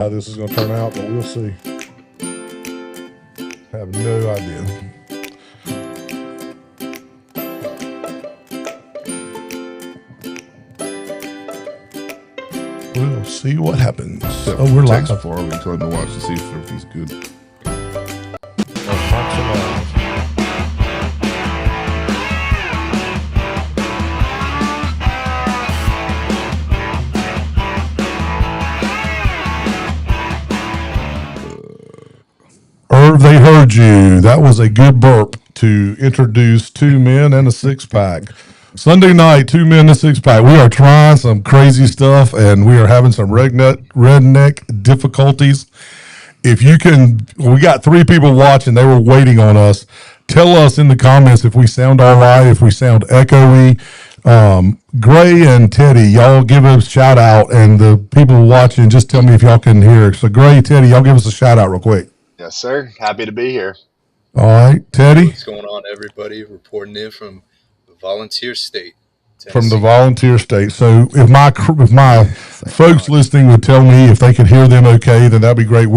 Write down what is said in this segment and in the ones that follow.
how this is going to turn out, but we'll see. I have no idea. We'll see what happens. Oh, we're live. For we tell him to watch to see if everything's good. They heard you. That was a good burp to introduce two men and a six-pack. Sunday night, two men and a six-pack. We are trying some crazy stuff, and we are having some redneck difficulties. If you can, we got three people watching. They were waiting on us. Tell us in the comments if we sound all right, if we sound echoey. Gray and Teddy, y'all give us a shout out, and the people watching, just tell me if y'all can hear. So Gray, Teddy, y'all give us a shout out real quick. Yes, sir. Happy to be here. All right, Teddy. What's going on, everybody? Reporting in from the volunteer state, Tennessee. From the volunteer state. So if my folks listening would tell me if they could hear them okay, then that'd be great.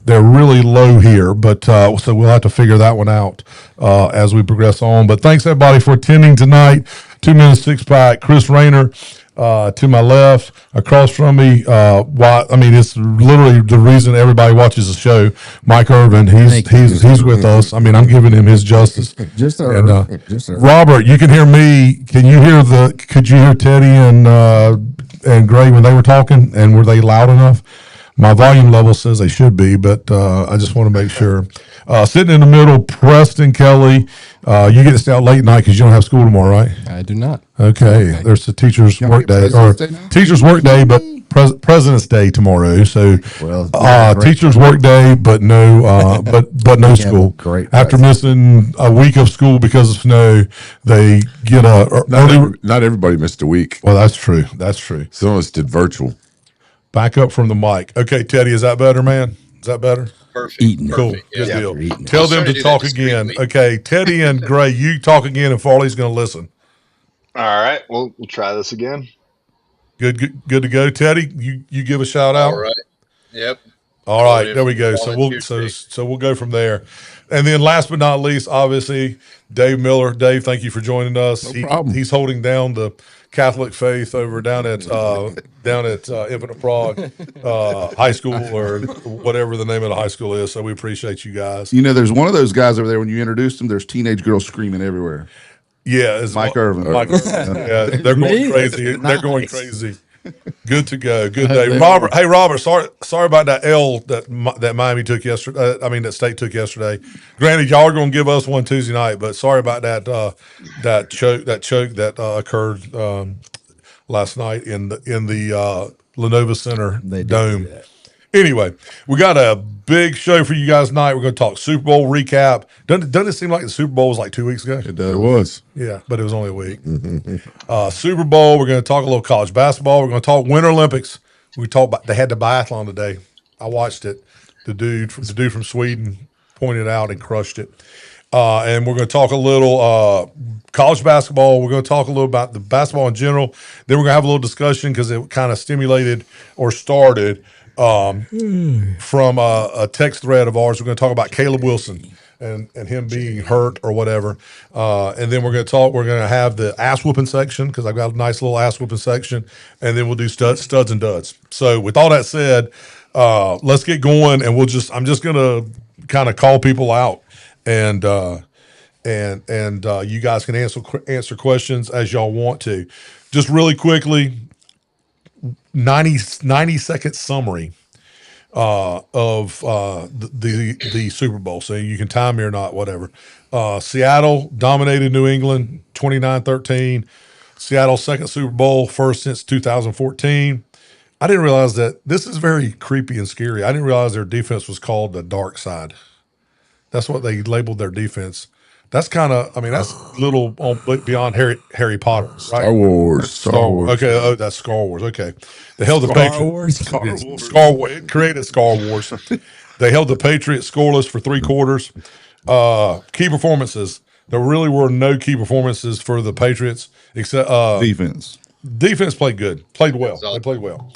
They're really low here, but so we'll have to figure that one out as we progress on. But thanks everybody for attending tonight. 2 minutes six pack. Chris Rayner. To my left, across from me, it's literally the reason everybody watches the show. Mike Irvin, he's with us. I mean, I'm giving him his justice. Just sir. Robert, you can hear me. Could you hear Teddy and Gray when they were talking? And were they loud enough? My volume level says they should be, but I just want to make sure. Sitting in the middle, Preston Kelly. You get to stay out late night because you don't have school tomorrow, right? I do not. Okay. There's the teacher's work day, but President's Day tomorrow. So teacher's work day, but no, but no school. Great. After missing a week of school because of snow, they get not everybody missed a week. Well, that's true. That's true. Some of us did virtual. Back up from the mic. Okay, Teddy, is that better, man? Is that better? Perfect. Eating. Cool. Perfect. Good Yeah. deal. Tell them to talk again. Okay, Teddy and Gray, you talk again, and Farley's going to listen. All right. We'll try this again. Good to go, Teddy. You give a shout out. All right. Yep. All right. There we go. So we'll go from there. And then last but not least, obviously, Dave Miller. Dave, thank you for joining us. No problem. He's holding down the Catholic faith over down at Infinite Prague High School, or whatever the name of the high school is. So we appreciate you guys. You know, there's one of those guys over there. When you introduced him, there's teenage girls screaming everywhere. Yeah, it's Mike Irvin. Yeah, they're going crazy. They're going crazy. Good to go. Good day, Robert. Hey, Robert. Sorry about that L that Miami took yesterday. That state took yesterday. Granted, y'all are going to give us one Tuesday night, but sorry about that choke that occurred last night in the Lenovo Center Dome. Anyway, we got a big show for you guys tonight. We're going to talk Super Bowl recap. Doesn't it seem like the Super Bowl was like 2 weeks ago? It was. Yeah, but it was only a week. Super Bowl. We're going to talk a little college basketball. We're going to talk Winter Olympics. We talked about they had the biathlon today. I watched it. The dude from Sweden pointed out and crushed it. And we're going to talk a little college basketball. We're going to talk a little about the basketball in general. Then we're going to have a little discussion because it kind of stimulated or started from a text thread of ours. We're going to talk about Caleb Wilson and him being hurt or whatever. And then we're going to have the ass whooping section because I've got a nice little ass whooping section. And then we'll do studs and duds. So with all that said, let's get going. And I'm just going to kind of call people out and you guys can answer questions as y'all want to. Just really quickly, 90-second summary of the Super Bowl. So you can time me or not, whatever. Seattle dominated New England 29-13. Seattle's second Super Bowl, first since 2014. I didn't realize that this is very creepy and scary. I didn't realize their defense was called the dark side. That's what they labeled their defense. That's kind of, that's a little beyond Harry Potter, right? Star Wars. Okay, that's Star Wars. Okay. They held the Patriots. Star Wars. It created Star Wars. They held the Patriots scoreless for 3 quarters. Key performances. There really were no key performances for the Patriots except defense. Defense played good. Played well. They played well.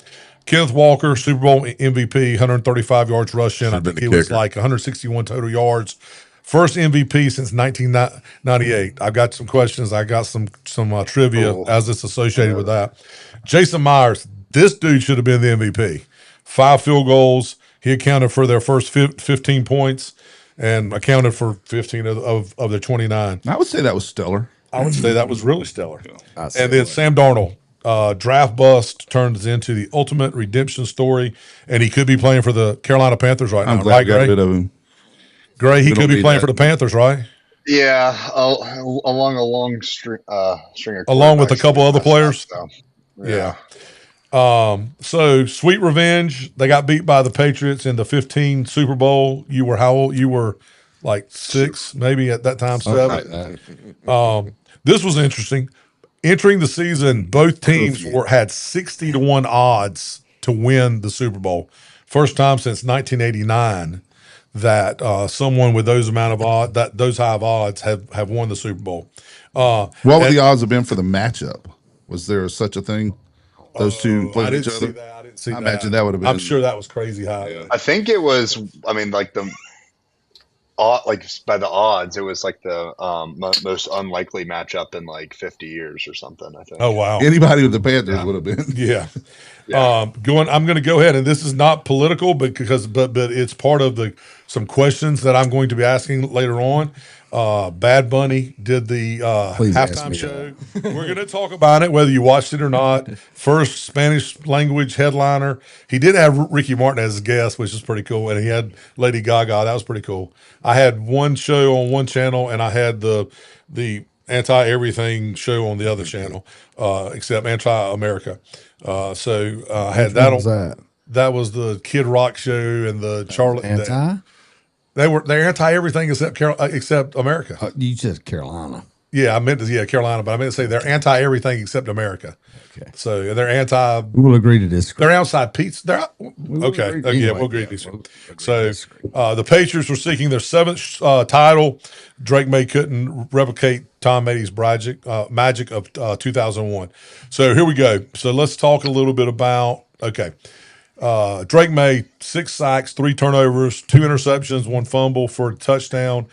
Kenneth Walker, Super Bowl MVP, 135 yards rushing. I Should've been think the he was kicker. like 161 total yards. First MVP since 1998. I've got some questions. I got some trivia Cool. as it's associated with that. Jason Myers, this dude should have been the MVP. 5 field goals. He accounted for their first 15 points and accounted for 15 of their 29. I would say that was stellar. I would say that was really stellar. I'd say And then what? Sam Darnold, draft bust turns into the ultimate redemption story, and he could be playing for the Carolina Panthers right I'm now, glad right, we got Gray? rid of him. Gray, he We could don't be need playing that. for the Panthers, right? Yeah, along a long string of Along with a quarterbacks couple that other messed players? up, so, Yeah. So sweet revenge. They got beat by the Patriots in the 15 Super Bowl. You were how old? You were like 6, maybe at that time, 7. Like that. This was interesting. Entering the season, both teams had 60-1 odds to win the Super Bowl. First time since 1989 that someone with those amount of odds, those high of odds, have won the Super Bowl. What would the odds have been for the matchup? Was there such a thing? Those two I played didn't each see other. that. I didn't see I that. imagine that would have been. I'm sure that was crazy high. I think it was. I mean, like by the odds, it was like the most unlikely matchup in like 50 years or something. I think. Oh wow. Anybody with the Panthers would have been. Yeah. I'm going to go ahead, and this is not political, but it's part of some questions that I'm going to be asking later on. Bad Bunny did the Please ask halftime me show. We're going to talk about it, whether you watched it or not. First Spanish language headliner. He did have Ricky Martin as a guest, which is pretty cool, and he had Lady Gaga. That was pretty cool. I had one show on one channel, and I had the anti-everything show on the other channel, except anti-America. So I had that was on. that? That was the Kid Rock show and the Charlotte. Anti? They're anti everything except America. You said Carolina. Yeah, I meant to Carolina, but I meant to say they're anti everything except America. Okay. So they're anti. We will agree to disagree. They're outside pizza. They're will okay. agree- Yeah, anyway, we'll agree. yeah, to disagree. we'll agree to So disagree. the Patriots were seeking their 7th title. Drake May couldn't replicate Tom Brady's magic of 2001. So here we go. So let's talk a little bit about Drake May, 6 sacks, 3 turnovers, 2 interceptions, 1 fumble for a touchdown.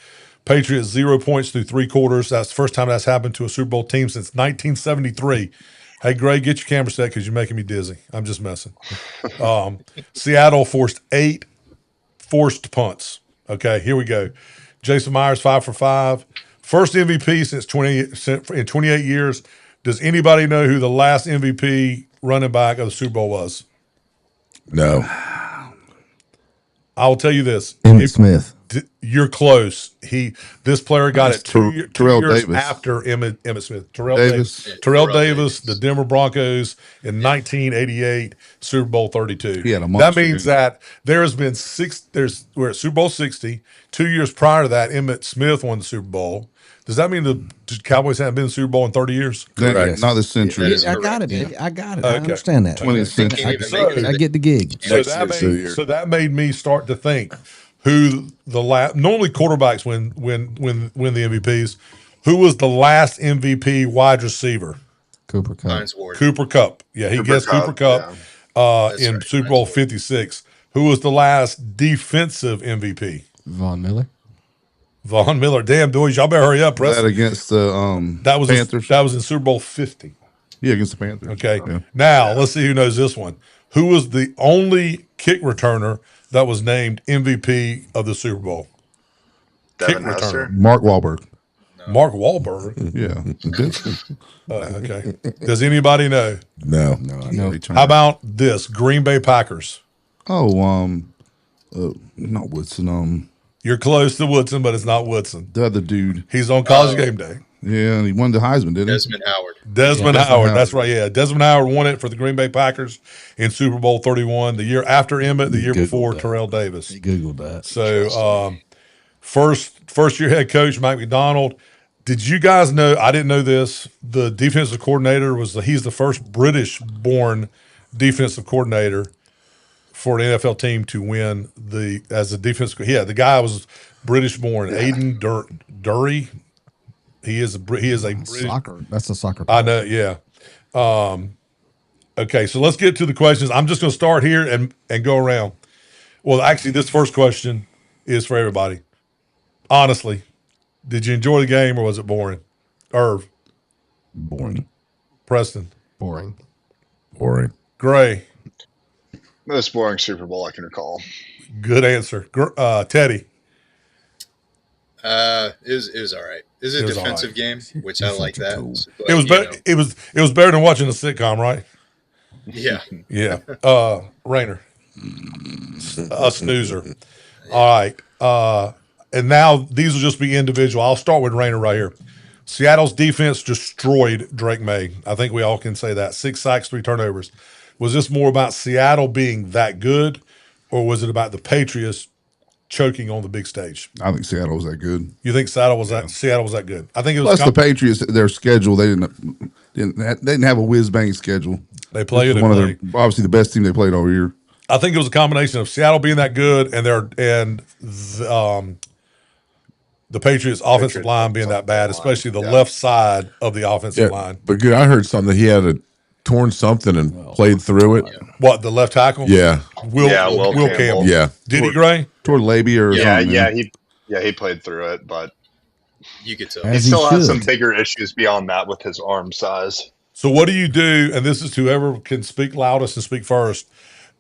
Patriots 0 points through 3 quarters. That's the first time that's happened to a Super Bowl team since 1973. Hey, Gray, get your camera set because you're making me dizzy. I'm just messing. Seattle forced 8 forced punts. Okay, here we go. Jason Myers 5 for 5. First MVP in 28 years. Does anybody know who the last MVP running back of the Super Bowl was? No. I will tell you this. Emmitt Smith. You're close. This player got That's it 2 Terrell years Davis. after Emmitt Smith. Terrell Davis. Davis. Terrell Davis, the Denver Broncos in 1988 Super Bowl 32. He had a That monster means game. that there has been we're at Super Bowl 60. 2 years prior to that, Emmitt Smith won the Super Bowl. Does that mean the Cowboys haven't been in the Super Bowl in 30 years? Correct. Not this century. That is I got it, baby. I got it. I understand that. 20th century. I get the gig. So that made me start to think who the last. Normally quarterbacks win the MVPs. Who was the last MVP wide receiver? Cooper Cup. Hines Ward. Cooper Cup. Yeah, he guessed Cooper Cup in right, Super Bowl 56. Who was the last defensive MVP? Von Miller. Von Miller. Damn, boys, y'all better hurry up. That Preston. against the That was Panthers. that was in Super Bowl 50. Yeah, against the Panthers. Okay. Yeah. Now let's see who knows this one. Who was the only kick returner that was named MVP of the Super Bowl? Devin Kick Hester. returner. Mark Wahlberg. Mark Wahlberg. Yeah. Okay. Does anybody know? No. How about this? Green Bay Packers. Oh, not Woodson. You're close to Woodson, but it's not Woodson. The other dude. He's on College Game Day. Yeah, and he won the Heisman, didn't he? Desmond Howard. Desmond Howard. Howard. That's right. Yeah. Desmond Howard won it for the Green Bay Packers in Super Bowl 31. The year after Emmett, the year before Terrell Davis. You Googled that. So first year head coach Mike McDonald. Did you guys know? I didn't know this. The defensive coordinator he's the first British born defensive coordinator for an NFL team to win as a defensive. Yeah, the guy was British born. Aiden Dury. He is a British. Soccer. That's a soccer. I know. Yeah. Okay, so let's get to the questions. I'm just going to start here and go around. Well, actually, this first question is for everybody. Honestly, did you enjoy the game or was it boring? Irv, Boring. Preston, Boring. Boring. Gray, Most boring Super Bowl I can recall. good answer. Teddy, It was all right. It was a It was all defensive right. game, which You're I like such a that. tool. But, it was better. It was better than watching a sitcom, right? Yeah. Yeah. Rainer, a snoozer. All right. And now these will just be individual. I'll start with Rainer right here. Seattle's defense destroyed Drake May. I think we all can say that. 6 sacks, 3 turnovers. Was this more about Seattle being that good, or was it about the Patriots choking on the big stage? I think Seattle was that good. You think Seattle was that good? I think it was. Plus the Patriots, their schedule, they didn't have a whiz bang schedule. They played This was it. one of their obviously the best team they played all year. I think it was a combination of Seattle being that good and the Patriots' offensive line being that bad, especially the left side of the offensive line. But good, I heard something that he had torn something and played through it. What, the left tackle? Yeah. Will Campbell. Campbell. Yeah. Did he, Gray? Toward labia or something. He played through it, but You could tell. he As he still has some should. bigger issues beyond that with his arm size. So what do you do? And this is whoever can speak loudest and speak first.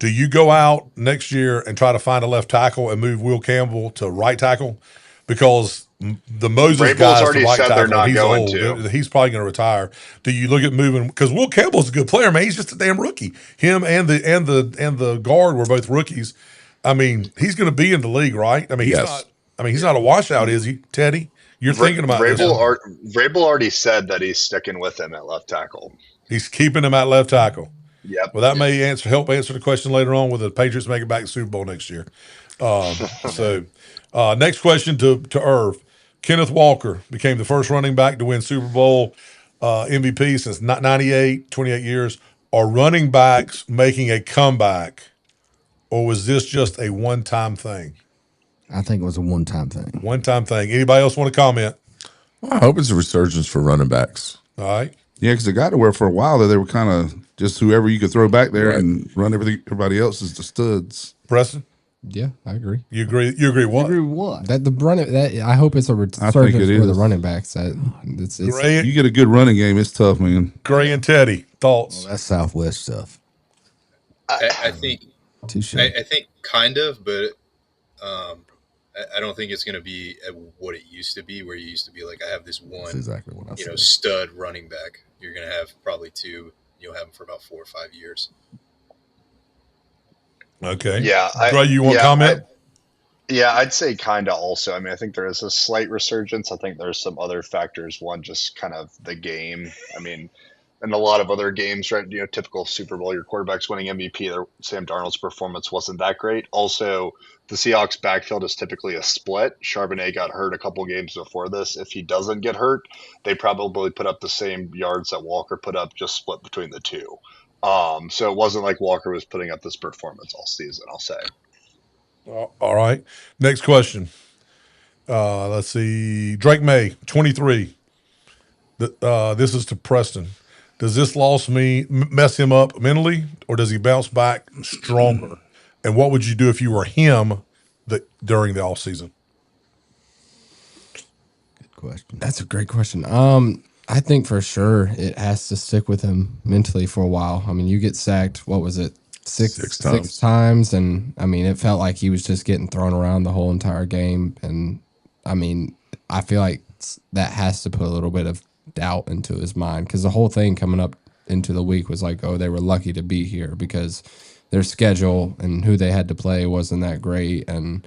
Do you go out next year and try to find a left tackle and move Will Campbell to right tackle? Because the Moses Vrabel's guy's the already right said they're tackle. not He's going old. to. He's probably going to retire. Do you look at moving? Because Will Campbell's a good player, man. He's just a damn rookie. Him and the guard were both rookies. I mean, he's going to be in the league, right? I mean, he's Yes. not. I mean, he's not a washout, is he, Teddy? You're thinking about this. Vrabel already said that he's sticking with him at left tackle. He's keeping him at left tackle. Yep. Well, that may help answer the question later on, whether the Patriots make it back to the Super Bowl next year. Next question to Irv. Kenneth Walker became the first running back to win Super Bowl MVP since 98, 28 years. Are running backs making a comeback, or was this just a one-time thing? I think it was a one-time thing. One-time thing. Anybody else want to comment? I hope it's a resurgence for running backs. All right. Yeah, because they got to where for a while there, they were kind of just whoever you could throw back there and run everybody else is the studs. Preston, Yeah, I agree. you agree? You agree what? Agree with what? That the running that I hope it's a resurgence it for the is. running backs. That it's Gray, You get a good running game, it's tough, man. Gray and Teddy, thoughts? that's Southwest stuff. I think Touche. I think kind of, but I don't think it's going to be what it used to be, where you used to be like, I have this That's one, exactly what I said. stud running back. You're going to have probably two. You'll have them for about 4 or 5 years. Okay. Yeah. Gray, you want to comment? I'd say kind of also. I mean, I think there is a slight resurgence. I think there's some other factors. One, just kind of the game. I mean, in a lot of other games, right? Typical Super Bowl, your quarterback's winning MVP. Sam Darnold's performance wasn't that great. Also, the Seahawks backfield is typically a split. Charbonnet got hurt a couple games before this. If he doesn't get hurt, they probably put up the same yards that Walker put up, just split between the two. So it wasn't like Walker was putting up this performance all season, I'll say. All right. Next question. Let's see. Drake May, 23. This is to Preston. Does this loss mess him up mentally, or does he bounce back stronger? And what would you do if you were him during the offseason? Good question. That's a great question. I think for sure it has to stick with him mentally for a while. I mean, you get sacked. What was it? Six times, and I mean, it felt like he was just getting thrown around the whole entire game. And I mean, I feel like that has to put a little bit of doubt into his mind, because the whole thing coming up into the week was like, oh, they were lucky to be here because their schedule and who they had to play wasn't that great. And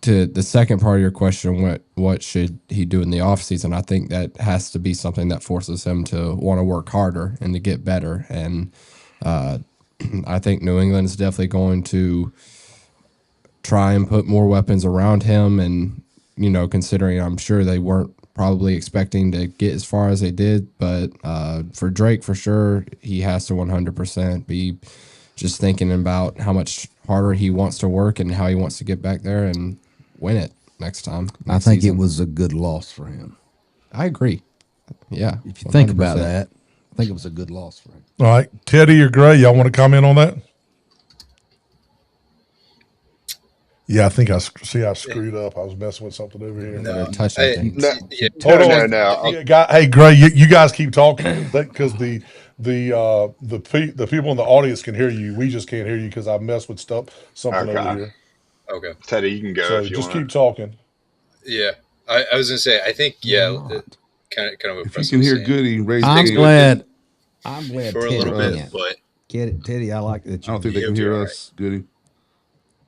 to the second part of your question, what should he do in the offseason? I think that has to be something that forces him to want to work harder and to get better. And I think New England is definitely going to try and put more weapons around him. And, considering I'm sure they weren't probably expecting to get as far as they did, but for Drake, for sure, he has to 100% be just thinking about how much harder he wants to work and how he wants to get back there and win it next time. I think it was a good loss for him. I agree. Yeah. If you think about that, I think it was a good loss for him. All right, Teddy or Gray, y'all want to comment on that? Yeah, I think I screwed up. I was messing with something over here. No, touching things. No, Hold on. no. Yeah, hey, Gray, you guys keep talking because the people in the audience can hear you. We just can't hear you because I messed with something Okay. over here. Okay. Teddy, you can go So if you just want. keep talking. Yeah, I was gonna say I think Not. kind of what If you Preston can was hear saying. Goody, raise I'm your hand. glad. I'm glad For a Teddy little bit, can't. but Get it, Teddy. I like that. I don't think they He'll can be hear all us, Goody.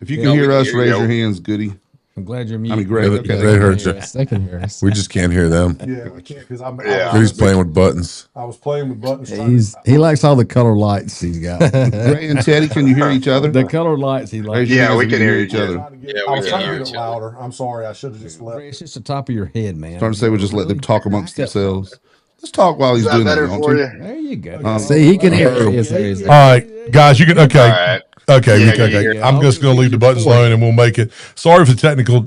If you Yeah. can No, we hear can us, hear raise you. your hands, Goody. I'm glad you're I mute. mean, Gray. Yeah, Okay. they heard you. They can hear us. We just can't hear them. Yeah, we can't because Yeah. He's playing with buttons. I was playing with buttons. He likes all the color lights he's got. Gray and Teddy, can you hear each other? The color lights he likes. Raise your Yeah, hands we if you can hear each you. other. Yeah, I we was can trying to hear get it each other. louder. I'm sorry. I should have just left. It's just the top of your head, man. Trying to say we just let them talk amongst Step themselves. Let's talk while Is he's that doing that. better You want for to? you? There you go. Okay. See, he can hear There he you. is, there he is. All right, guys, you can. Okay, All right. okay, Yeah, okay. you hear- I'm just going to leave the buttons alone, and we'll make it. Sorry for the technical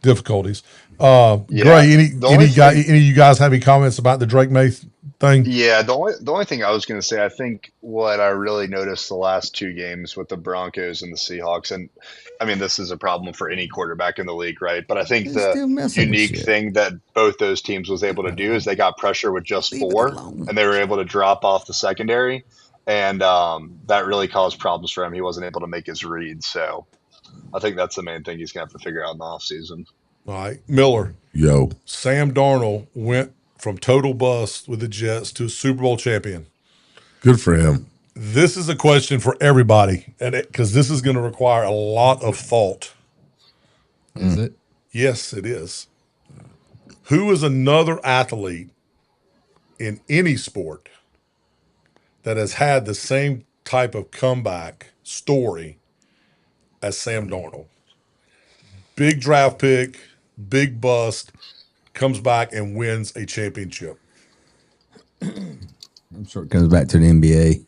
difficulties. Gray, The only any of you guys have any comments about the Drake May thing? Yeah, the only thing I was going to say, I think what I really noticed the last two games with the Broncos and the Seahawks, and I mean this is a problem for any quarterback in the league, right? But I think They're still the messing with unique shit. thing that both those teams was able to do is they got pressure with just Leave it four, alone. and they were able to drop off the secondary, and that really caused problems for him. He wasn't able to make his reads, so I think that's the main thing he's going to have to figure out in the offseason. All right, Miller. Yo, Sam Darnold went from total bust with the Jets to a Super Bowl champion. good for him. This is a question for everybody, and because this is going to require a lot of thought. Is it? Yes, it is. Who is another athlete in any sport that has had the same type of comeback story as Sam Darnold? Big draft pick, big bust, comes back and wins a championship. I'm sure it comes back to the NBA.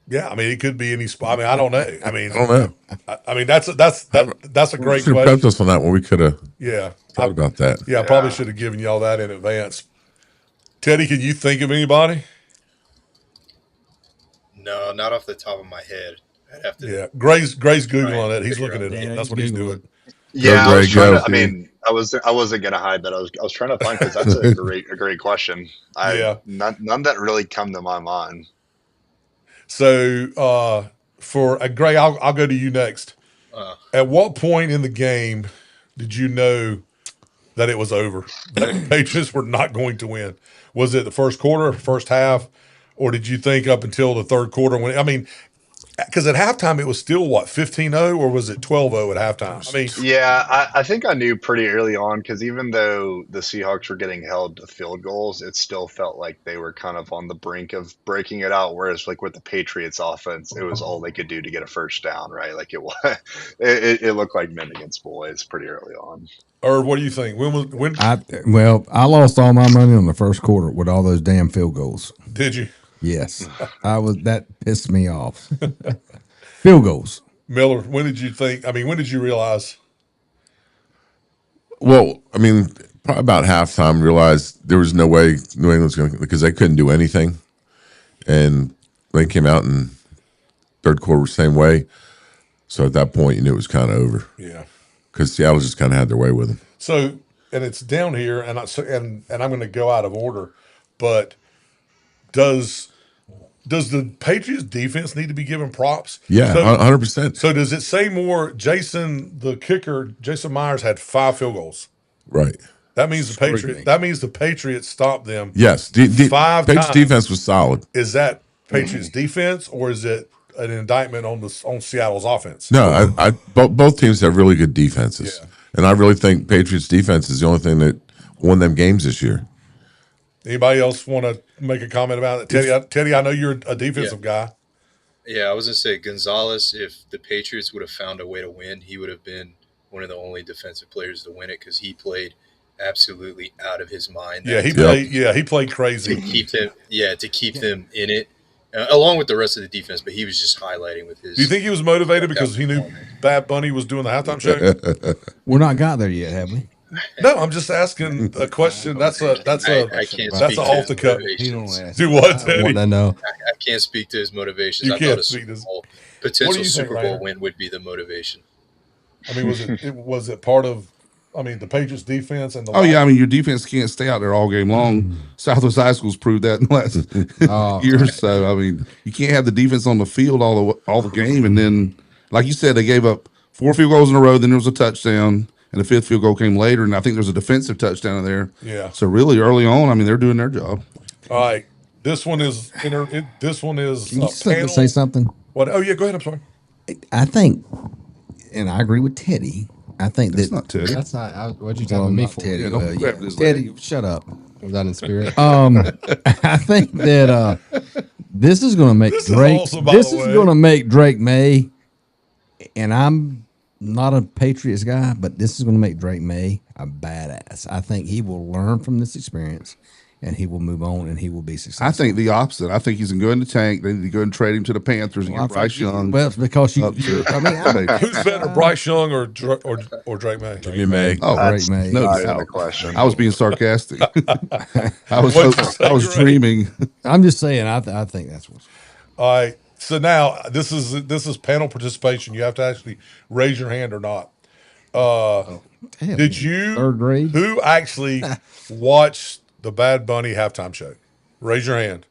Yeah, I mean it could be any spot. I mean I don't know. I I don't know. mean that's a great Should have prepped question. us on that one. We could have Yeah, thought about that. yeah, I probably should have given y'all that in advance. Teddy, can you think of anybody? No, not off the top of my head. I'd have to. Yeah, Gray's googling Right. it. He's looking at Yeah, it. That's what he's Google doing. Yeah, Go, I was Greg, trying go. to. I mean, I wasn't gonna hide that. I was trying to find because that's a great question. Yeah. None that really come to my mind. So for Gray, I'll go to you next. At what point in the game did you know that it was over? That the Patriots were not going to win? Was it the first quarter, first half, or did you think up until the third quarter when? I mean, because at halftime it was still what 15-0 or was it 12-0 at halftime? I mean, Yeah, I think I knew pretty early on because even though the Seahawks were getting held to field goals, it still felt like they were kind of on the brink of breaking it out. Whereas, like with the Patriots offense, it was all they could do to get a first down, right? Like it was, it looked like men against boys pretty early on. Irv, what do you think? When I lost all my money on the first quarter with all those damn field goals. did you, Yes, that pissed me off. Field goals. Miller? When did you think? I mean, when did you realize? Well, I mean, probably about halftime, realized there was no way New England was going to, because they couldn't do anything. And they came out in third quarter same way. So at that point, you knew it was kind of over Yeah. because Seattle just kind of had their way with them. So, and it's down here, and I'm going to go out of order, but does the Patriots defense need to be given props? Yeah, So, 100%. so does it say more? Jason, the kicker, Jason Myers had 5 field goals. Right. That means the Patriots. That means the Patriots stopped them. Yes. 5 Patriots times. defense was solid. Is that Patriots defense or is it an indictment on Seattle's offense? No, both teams have really good defenses. Yeah. And I really think Patriots defense is the only thing that won them games this year. Anybody else want to make a comment about it? Teddy, I know you're a defensive guy. Yeah, I was gonna say Gonzalez. If the Patriots would have found a way to win, he would have been one of the only defensive players to win it because he played absolutely out of his mind. Yeah, he played crazy. to keep them in it, along with the rest of the defense. But he was just highlighting with his. Do you think he was motivated because he knew Bad Bunny was doing the halftime show? We're not got there yet, have we? No, I'm just asking a question. That's I can't that's speak a to off the his cut. He don't motivations. ask. Do what, I want Teddy? to know. I can't speak to his motivations. You I can't thought a speak Super to- Bowl, What do potential you think, Super Bowl Rainer? win would be the motivation. I mean, was it part of? I mean, the Patriots defense and the. Oh yeah, I mean your defense can't stay out there all game long. Southwest High School's proved that in the last year or so. I mean, you can't have the defense on the field all the game, and then, like you said, they gave up 4 field goals in a row. Then there was a touchdown, and the 5th field goal came later, and I think there's a defensive touchdown in there. Yeah. So really, early on, I mean, they're doing their job. All right. This one is. This one is. Can you just let me say something? What? Oh yeah. Go ahead. I'm sorry. I think, and I agree with Teddy. I think It's that not Teddy. That's not. What'd you well, tell me not for? Teddy. don't grab this Teddy, shut up. Was that in spirit? I think that this is going to make This is Drake. awesome, by This the is way. going to make Drake May, and I'm not a Patriots guy, but this is going to make Drake May a badass. I think he will learn from this experience, and he will move on, and he will be successful. I think the opposite. I think he's going to go in the tank. They need to go and trade him to the Panthers and Well, get Bryce Young. Well, it's because you. up to- I mean, Who's better, Bryce Young or Drake May? Jimmy May. Oh, Drake May. no Not even doubt. a question. I was being sarcastic. I was What'd you say, I was Greg? dreaming. I'm just saying. I think that's what's. All right. So now this is panel participation. You have to actually raise your hand or not. Damn, Did you? third grade? Who actually watched the Bad Bunny halftime show? Raise your hand.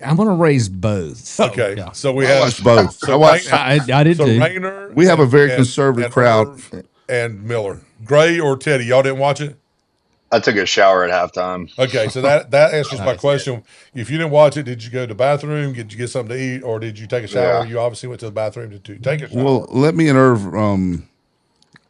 I'm going to raise both. Okay. Yeah. So we I have watched both. So I watched. I did So too. Rayner. We have a very and- conservative and crowd. Irv and Miller. Gray or Teddy? Y'all didn't watch it? I took a shower at halftime. Okay, so that answers my question. If you didn't watch it, did you go to the bathroom? Did you get something to eat, or did you take a shower? Yeah. You obviously went to the bathroom to take a shower. Well, let me and Irv.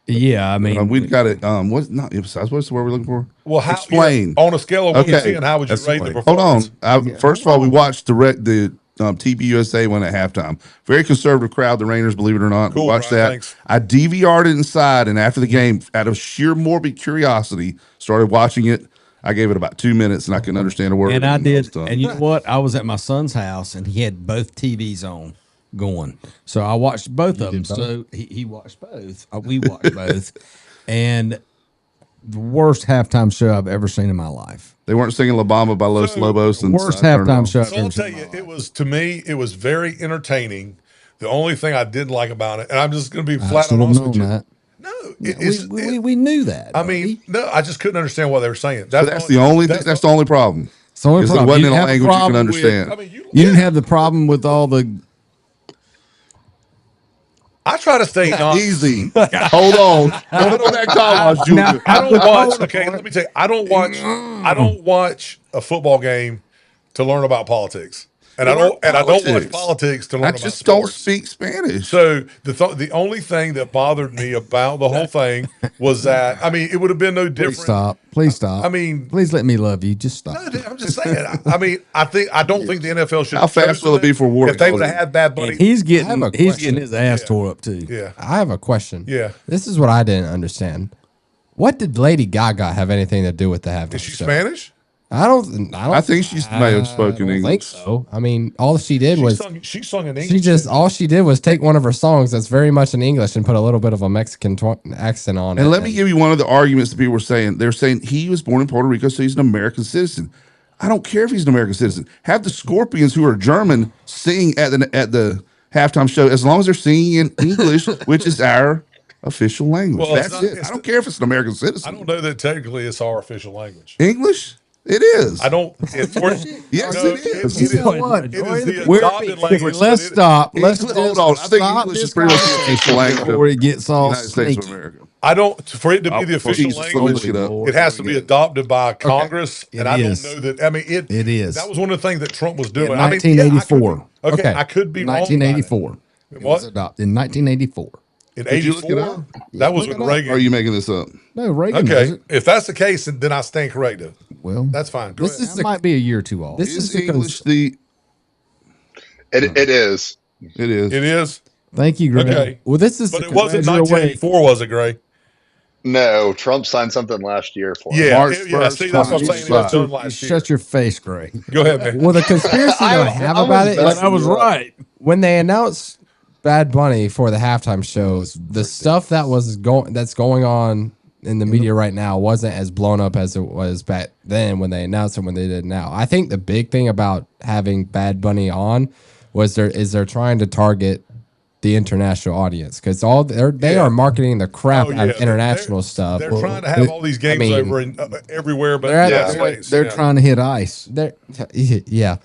Yeah, I mean, We've got it. What's not emphasize? What's the word we're looking for? Well, how, Explain. on a scale of 1 to Okay. 10, how would you That's rate the funny. Hold on. performance? First of all, we watched the TPUSA one at halftime. Very conservative crowd. The Rainers, believe it or not, Cool, watched Brian, that. thanks. I DVR'd it inside, and after the game, out of sheer morbid curiosity, started watching it. I gave it about 2 minutes, and I couldn't understand a word. and I was did. done. And you know what? I was at my son's house, and he had both TVs on going. So I watched both of them. did both? So he watched both. We watched both. And the worst halftime show I've ever seen in my life. They weren't singing La Bamba by Los Lobos. And Worst I turned it halftime on. show I've So ever I'll seen. tell in my you, life. it was, to me, it was very entertaining. The only thing I didn't like about it, and I'm just going to be I flat should and have honest known with you. that. No, it's, We knew that. I mean, no, I just couldn't understand what they were saying. That's the only thing. That's the only problem. it's the only Because it problem. wasn't You in a didn't have language you can problem with- understand. I mean, You didn't have the problem with all the. I try to stay Easy. Hold on. Don't put that car wash, Junior. I don't watch. Okay, let me tell you. I don't watch. I don't watch a football game to learn about politics, and I don't watch Politics. politics to learn I about just don't sports. speak Spanish. So the only thing that bothered me about the whole thing was that, I mean, it would have been no different. Please stop. Please stop. I mean, please let me love you. Just stop. no, I'm just saying. I mean, I don't think the NFL should. How fast will it be for war if they to would have close? had Bad Bunny? And he's I have getting a he's question. getting his ass tore up too. Yeah, I have a question. yeah. This is what I didn't understand. What did Lady Gaga have anything to do with the halftime Is she show? Spanish? I don't. I think she may have spoken I don't English. think so. I mean, all she did was She sung in English. she just all she did was take one of her songs that's very much in English and put a little bit of a Mexican accent on it. And let me give you one of the arguments that people were saying. They're saying he was born in Puerto Rico, so he's an American citizen. I don't care if he's an American citizen. Have the Scorpions, who are German, sing at the halftime show as long as they're singing in English, which is our official language. Well, it's That's not- it. it's I don't care if it's an American I citizen. don't know that technically it's our official language. English? It is. I don't. It's Yes, no, it is. It is, What? it is the We're- adopted language. Let's but stop. Let's Hold just on. I think stop English this is pretty much the conversation official language before of it gets the all United States of sneaky. America. I don't. For it to be the Oh, official Jesus, language, look it up. it has to be adopted by Congress, It and I is. don't know that. I mean, it is. That was one of the things that Trump was doing. In I mean, yeah, I could 1984. be- okay, I could be wrong. 1984. It What? was adopted in 1984. In Did you look it 84, up? that was Look with it up. Reagan. Or are you making this up? No, Reagan does Okay, it. if that's the case, then I stand corrected. Well, That's fine. Go This ahead. is that might be a year or two off. This Is is the English the? It is. It is. It is, Thank you, Greg. Okay. well. This is but the it wasn't measure away. 1984, was it, Gray? No, Trump signed something last year for it. Yeah, March yeah. 1st, See, that's what I'm saying. It was done You last year. shut your face, Greg. Go ahead, man. well, the conspiracy that I have I about was it is messing you up. right. when they announced Bad Bunny for the halftime shows, the stuff that was that's going on in the media right now wasn't as blown up as it was back then when they announced it when they did now. I think the big thing about having Bad Bunny on was they're trying to target the international audience because they are marketing the crap out of international stuff. They're trying to have all these games over in, everywhere, but they're trying to hit ice. Yeah.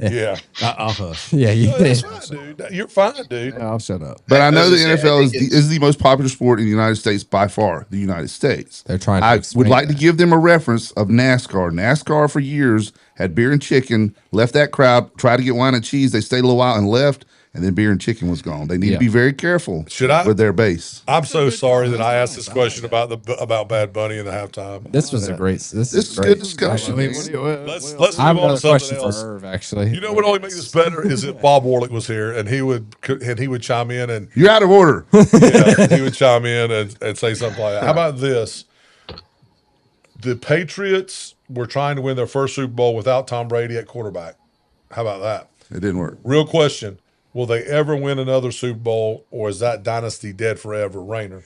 Yeah. I'll hush. Yeah, That's fine, dude. You're fine, dude. I'll shut up. But I know the say, NFL is the most popular sport in the United States by far. The United States. They're trying to I explain would like that. to give them a reference of NASCAR. NASCAR for years had beer and chicken, left that crowd, tried to get wine and cheese. They stayed a little while and left, and then beer and chicken was gone. They need to be very careful with their base. I'm so sorry that I asked this question about Bad Bunny in the halftime. This was a great. This is great good discussion. Let's I have move on another to something question else. for Irv, actually. You know what only makes this better is if Bob Warlick was here and he would chime in and You're out of order. he would chime in and say something like that. How about this? The Patriots were trying to win their first Super Bowl without Tom Brady at quarterback. How about that? It didn't work. Real question. Will they ever win another Super Bowl, or is that dynasty dead forever? Rayner?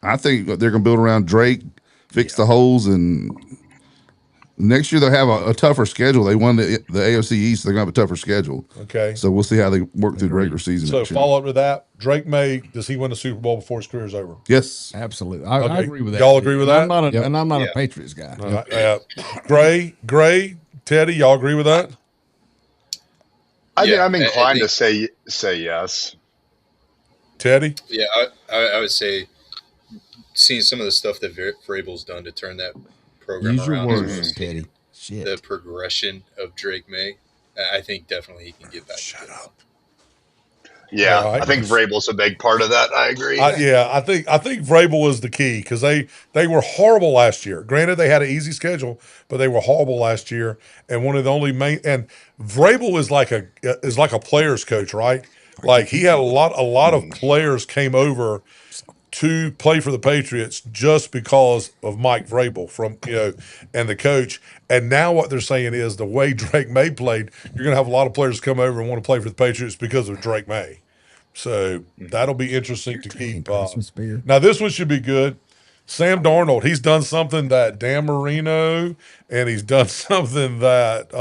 I think they're going to build around Drake, fix the holes, and next year they'll have a tougher schedule. They won the AFC East. They're going to have a tougher schedule. Okay. So we'll see how they work through the regular season. So follow up to that. Drake May, does he win the Super Bowl before his career is over? Yes. Absolutely. I agree with that. Y'all agree with that? And I'm not a Patriots guy. Gray, Teddy, y'all agree with that? I mean, I'm inclined to say yes. Teddy? Yeah, I would say seeing some of the stuff that Vrabel's done to turn that program Use your around. words, Teddy. Shit. The progression of Drake May, I think definitely he can get back. Shut up. Yeah, I think Vrabel's a big part of that. I agree. I think Vrabel was the key because they were horrible last year. Granted, they had an easy schedule, but they were horrible last year. And one of the only and Vrabel is like a players coach, right? Like he had a lot of players came over to play for the Patriots just because of Mike Vrabel and the coach. And now what they're saying is the way Drake May played, you're going to have a lot of players come over and want to play for the Patriots because of Drake May. So that'll be interesting to keep. Now this one should be good. Sam Darnold, he's done something that Dan Marino, and he's done something that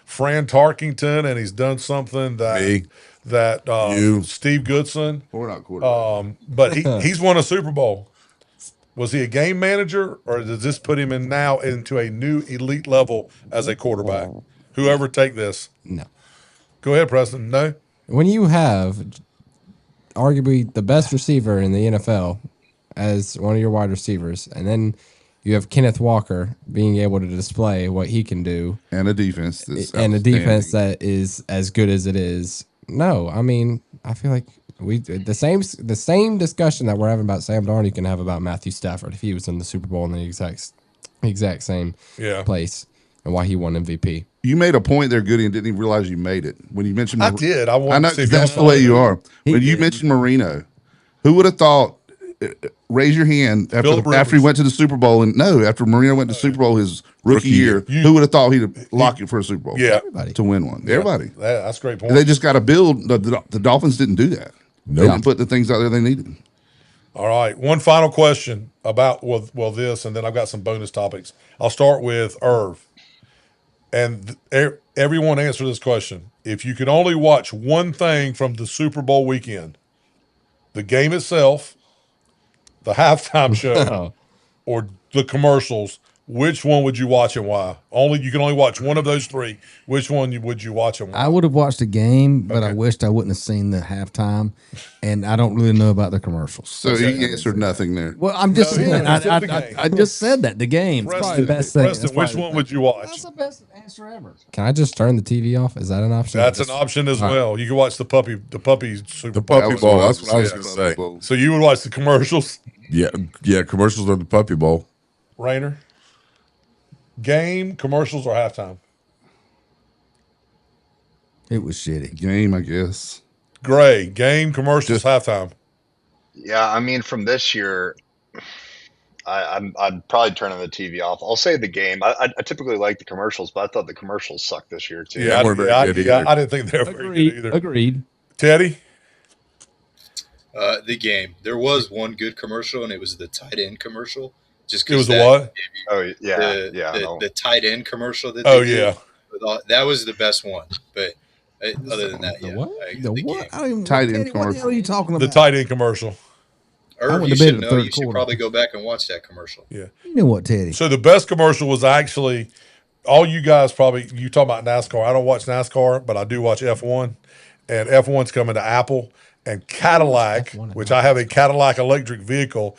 Fran Tarkington, and he's done something that Steve Goodson. We're not quarterback. But he's won a Super Bowl. Was he a game manager, or does this put him now into a new elite level as a quarterback? Whoever take this. No. Go ahead, Preston. No. When you have arguably the best receiver in the NFL as one of your wide receivers, and then you have Kenneth Walker being able to display what he can do, and a defense that is as good as it is. No, I mean, I feel like the same discussion that we're having about Sam Darnold, you can have about Matthew Stafford if he was in the Super Bowl in the exact same place, and why he won MVP. You made a point there, Goody, and didn't even realize you made it when you mentioned. I did. I know that's the way you are. When you mentioned Marino, who would have thought? Raise your hand after he went to the Super Bowl, and after Marino went to the Super Bowl his rookie year, who would have thought he'd lock you for a Super Bowl? Yeah, to win one. Everybody. That's a great point. And they just got to build. The Dolphins didn't do that. Nope. They didn't put the things out there they needed. All right. One final question about this, and then I've got some bonus topics. I'll start with Irv. And everyone answer this question. If you could only watch one thing from the Super Bowl weekend, the game itself, the halftime show, or the commercials, which one would you watch and why? You can only watch one of those three. Which one would you watch and why? I would have watched the game, but I wished I wouldn't have seen the halftime, and I don't really know about the commercials. So he answered nothing there. Well, I'm just saying. I just said that the game. Preston, the best thing. Which one would you watch? That's the best answer ever. Can I just turn the TV off? Is that an option? That's an option as well. You can watch the puppy Super Bowl. Puppy Bowl. That's what I was going to say. So you would watch the commercials? Yeah. Commercials are the Puppy Bowl. Rayner? Game, commercials, or halftime? It was shitty. Game, I guess. Gray, game, commercials, halftime. Yeah, I mean, from this year, I'd probably turn the TV off. I'll say the game. I typically like the commercials, but I thought the commercials sucked this year too. Yeah, I didn't think they were very good either. Agreed. Teddy? The game. There was one good commercial, and it was the tight end commercial. Just It was the what? Oh yeah, the tight end commercial that Oh they did yeah. with that was the best one. But other than that, The yeah, what? the The what? game. I don't even Tight end Teddy, what the hell are you talking The about? tight end commercial. Irv, went you to bed should at the know. third You should quarter. probably go back and watch that commercial. Yeah. You know what, Teddy? So the best commercial was actually all you guys probably you talk about NASCAR. I don't watch NASCAR, but I do watch F1, and F1's coming to Apple and Cadillac, F1 and which I have a Cadillac electric vehicle.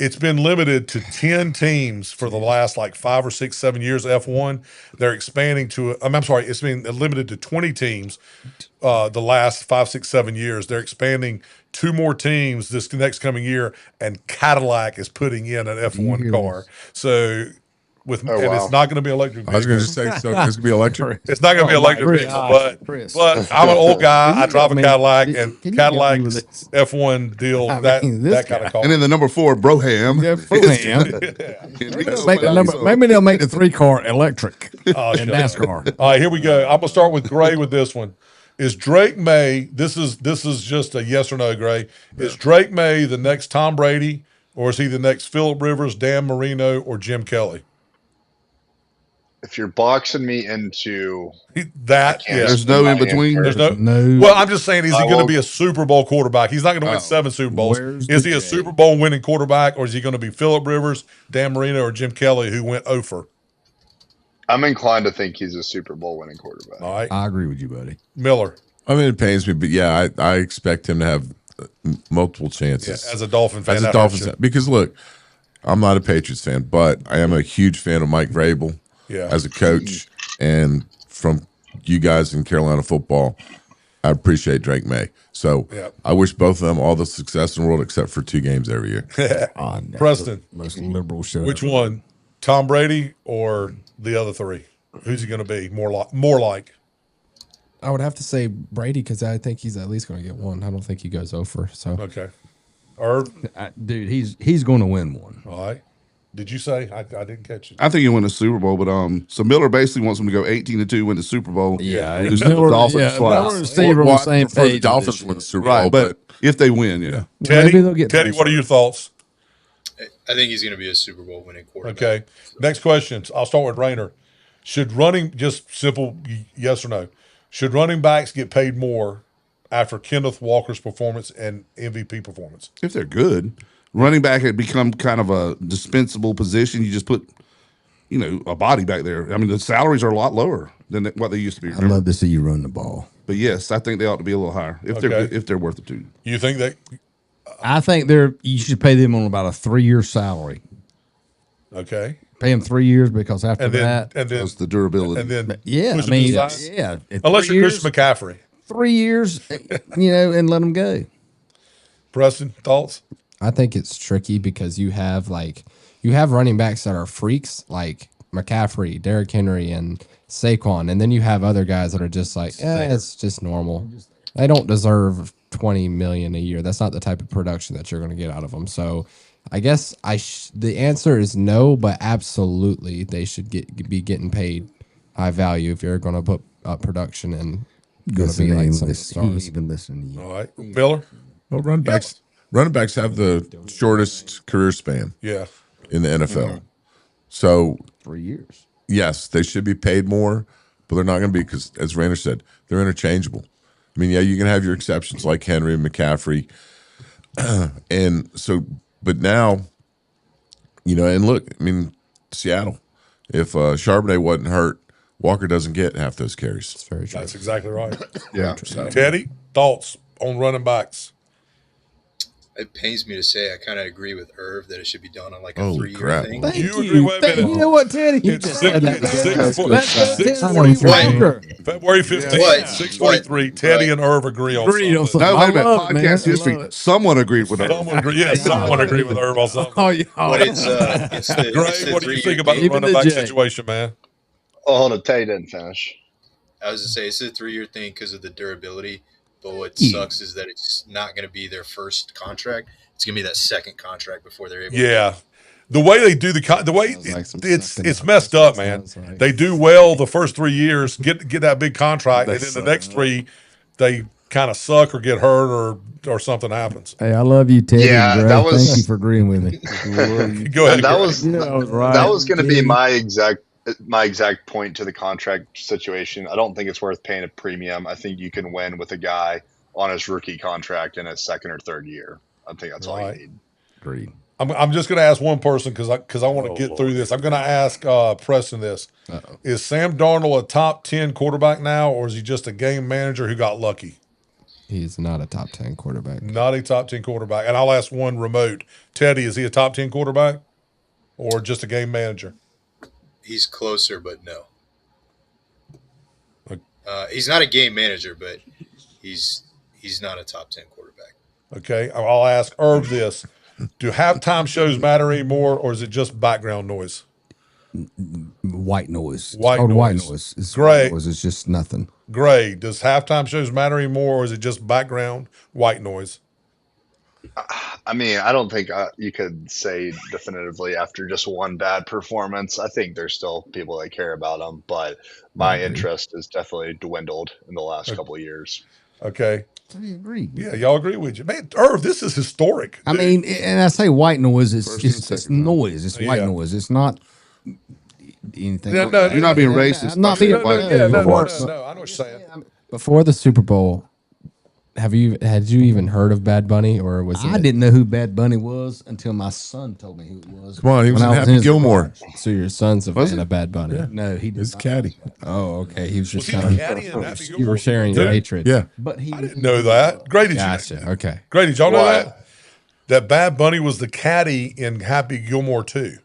It's been limited to 10 teams for the last like 5 or 6, 7 years. F1, they're expanding to. I'm sorry, it's been limited to 20 teams. The last 5, 6, 7 years, they're expanding 2 more teams this next coming year, and Cadillac is putting in an F1 car. So, and it's not going to be electric. I was going to say, so it's going to be electric. It's not going to be electric Chris, vehicle, Chris. but I'm an old guy. I drive a Cadillac, and can you help me with Cadillac's this? F1 deal I that mean, this kind guy. of car. And then the number 4, Broham. Yeah, maybe they'll make the 3-car electric Oh, in shut up. NASCAR. All right, here we go. I'm gonna start with Gray with this one. Is Drake May? This is just a yes or no, Gray. Is Drake May the next Tom Brady, or is he the next Phillip Rivers, Dan Marino, or Jim Kelly? If you're boxing me into That can't yes. There's no in between. There's no. No. Well, I'm just saying, is he I going to will- be a Super Bowl quarterback? He's not going to win 7 Super Bowls. Where's Is the he a J? Super Bowl winning quarterback, or is he going to be Phillip Rivers, Dan Marino, or Jim Kelly, who went over? I'm inclined to think he's a Super Bowl winning quarterback. All right, I agree with you, buddy. Miller. I mean, it pains me, but yeah, I expect him to have multiple chances. As a Dolphin fan, As a that Dolphins hurts you. fan. Because look, I'm not a Patriots fan, but I am a huge fan of Mike Vrabel as a coach. And from you guys in Carolina football, I appreciate Drake May. So I wish both of them all the success in the world except for 2 games every year. Preston, Most liberal show. which one? Tom Brady or the other 3? Who's he going to be more like? I would have to say Brady because I think he's at least going to get one. I don't think he goes over. So Okay. Irv? Dude, he's going to win one. All right. Did you say? I didn't catch it. I think he'll win the Super Bowl, but so Miller basically wants him to go 18-2, win the Super Bowl. Yeah, lose to the Dolphins Miller twice. and Steve are on Well, the same for the page. Dolphins to win the Super Bowl, Right, but if they win, yeah. Teddy, Maybe they'll get Teddy, closer. what are your thoughts? I think he's going to be a Super Bowl winning quarterback. Okay. Next question. I'll start with Rayner. Should just simple yes or no, should running backs get paid more after Kenneth Walker's performance and MVP performance? If they're good. Running back had become kind of a dispensable position. You just put, a body back there. I mean, the salaries are a lot lower than what they used to be. I'd love to see you run the ball. But yes, I think they ought to be a little higher if they're worth it too. You think that? I think you should pay them on about a 3-year salary. Okay. Pay them 3 years because after that, That's the durability. and then yeah, push I mean, them to the side? yeah. Unless 3 you're years, Christian McCaffrey. 3 years, and let them go. Preston, thoughts? I think it's tricky because you have running backs that are freaks like McCaffrey, Derrick Henry, and Saquon, and then you have other guys that are just like, it's just normal. They don't deserve $20 million a year. That's not the type of production that you're going to get out of them. So, I guess the answer is no, but absolutely they should be getting paid high value if you're going to put up production and going to be like some stars. Even listen to you. All right. Miller? Well, running backs have the shortest career span Yeah. in the NFL. So 3 years. yes, they should be paid more, but they're not going to be because, as Rainer said, they're interchangeable. I mean, yeah, you can have your exceptions like Henry and McCaffrey, and so, but now, and look, I mean, Seattle. If Charbonnet wasn't hurt, Walker doesn't get half those carries. It's very true. That's exactly right. Yeah. Teddy, thoughts on running backs? It pains me to say I kind of agree with Irv that it should be done on like a Holy 3-year crap. thing. Thank You you. agree with me? You know what, Teddy? You It's just six- said that. it's six- That's four- good. six- That's forty- good. Walker. February 15th, What? 6:43. Teddy and Irv agree on Agreed on something. No, wait a minute. I love it, man. Podcast I history. love it. Someone agreed with that. Someone agree with Irv on something. Oh, yeah. But it's the Gray, what do you think about the Even running the back J. situation, man? Oh, hold on, Teddy didn't finish. I was to say it's a 3-year thing because of the durability. But what Yeah. sucks is that it's not going to be their first contract. It's going to be that second contract before they're able. Yeah. The way they do the way Sounds like some it's sucking. messed up, man. Sounds like- They do well the first 3 years, get that big contract, and then the next 3 they kind of suck or get hurt or something happens. Hey, I love you, Teddy. Yeah, and Gray. that was- Thank you for agreeing with me. Go ahead. And that Greg. was I was right. that was going to be Teddy. my exact point to the contract situation. I don't think it's worth paying a premium. I think you can win with a guy on his rookie contract in his second or third year. I think that's all you Right. need. Agreed. I'm just going to ask one person because I want to get through this. I'm going to ask Preston this. Is Sam Darnold a top 10 quarterback now, or is he just a game manager who got lucky? He's not a top 10 quarterback. Not a top 10 quarterback. And I'll ask one remote. Teddy, is he a top 10 quarterback or just a game manager? He's closer, but no. He's not a game manager, but he's not a top 10 quarterback. Okay. I'll ask Irv this. Do halftime shows matter anymore, or is it just background noise? White noise. White It's called white noise. noise. It's Great. white noise. It's just nothing. Gray, does halftime shows matter anymore, or is it just background white noise? I mean, I don't think you could say definitively after just one bad performance. I think there's still people that care about him, but my interest has definitely dwindled in the last couple of years. Okay. I agree. Yeah, y'all agree with you. Man, Irv, this is historic. I mean, and I say white noise. It's First just and it's second round. noise. It's white Yeah. noise. It's not anything. Yeah, no, You're not being racist. I'm not by being- saying white. Yeah, no, Of course. I know what you're saying. Before the Super Bowl, had you even heard of Bad Bunny, or was I it? didn't know who Bad Bunny was until my son told me who it was. Come on, he was When in I Happy his Gilmore. garage. So your son's a Was fan he? of Bad Bunny. Yeah. No, he did His not. caddy. Oh, okay. He was Was just he kind a of. caddy in Happy You were Gilmore? sharing your hatred. Yeah. But he I didn't know that. Grady, did you? Gotcha. Okay. Grady, did y'all know What? that? That Bad Bunny was the caddy in Happy Gilmore too.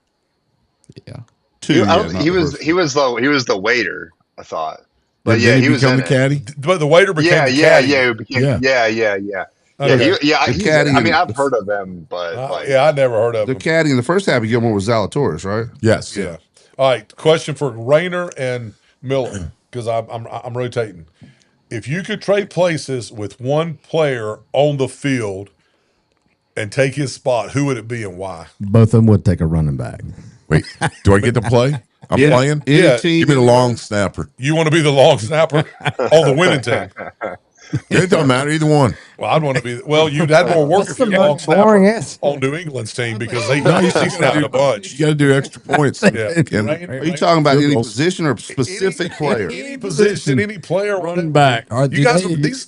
Yeah. Two, I don't- not he the was first. he was the waiter. I thought, but Did yeah, he he was become in the it. caddy? But the waiter became Yeah, the yeah, caddy. yeah, yeah. Okay. He's- caddy I mean, and- I've heard of him, but like, Yeah, I never heard of The him. caddy in the first Happy Gilmore was Zalatoris, right? Yes. Yeah. All right. Question for Rayner and Miller because I'm rotating. If you could trade places with one player on the field and take his spot, who would it be and why? both of them would take a running back. Wait, do I get to play? I'm playing? Any Yeah. team, Give me the long snapper. You want to be the long snapper on the winning team? It don't matter, either one. Well, I'd want to be. Well, you'd have more work if you're long boring snapper answer. on New England's team because they snapped a bunch. You got to do extra points. Yeah. And- Are you talking about any Field goals. position or specific player? Any position, any player running back. You guys, Are these.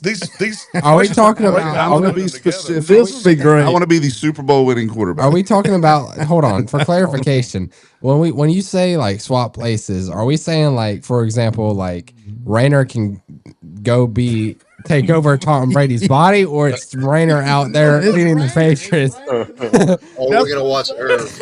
Are we talking questions about- right now, I want to put be them together. specific. This would be great. I want to be the Super Bowl winning quarterback. Are we talking about? Hold on, for clarification. When you say like swap places, are we saying like, for example, like Rayner can go take over Tom Brady's body, or it's Rayner out there leading the Patriots? Oh, we're gonna watch Irv.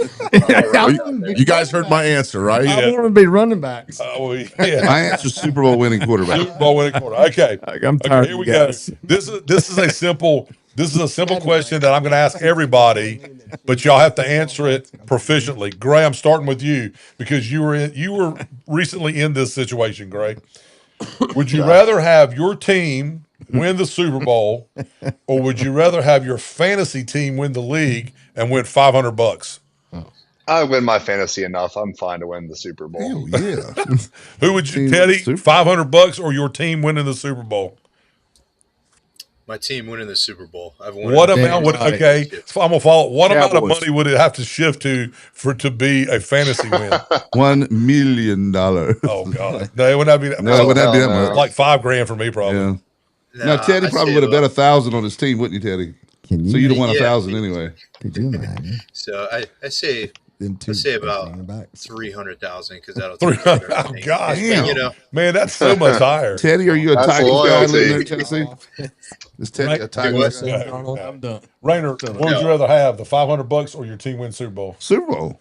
You guys heard my answer, right? I want to be running backs. Yeah. My answer's Super Bowl winning quarterback. Super Bowl winning quarter. Okay. I'm tired Here of we you go. guys. This is a simple question that I'm going to ask everybody, but y'all have to answer it proficiently. Gray, I'm starting with you because you were recently in this situation, Gray. Would you rather have your team win the Super Bowl, or would you rather have your fantasy team win the league and win $500? I win my fantasy enough. I'm fine to win the Super Bowl. Hell yeah. Who would you, Team Teddy? Super- $500 or your team winning the Super Bowl? My team winning the Super Bowl. I've won. What it. amount would I'm gonna follow? What amount of Cowboys. money would it have to shift to be a fantasy win? $1 million. Oh God, no, it would not be that. No, it would not be that no. much. Like $5,000 for me, probably. Yeah. Nah, Now Teddy I'd probably say would have bet about- 1,000 on his team, wouldn't you, Teddy? Can you? So you'd have won Yeah. 1,000 anyway. Could you imagine? So I say Them two I'd say about running backs. 300,000 because that'll 300. take care of Oh everything. gosh, But, you know, man, that's so much higher. Teddy, are you a That's Tigers guy loyalty. living there in Tennessee? Is Teddy a Right. Tigers Do guy? Yeah. I'm done. Rayner, what would you rather have, the $500 or your team win Super Bowl? Super Bowl.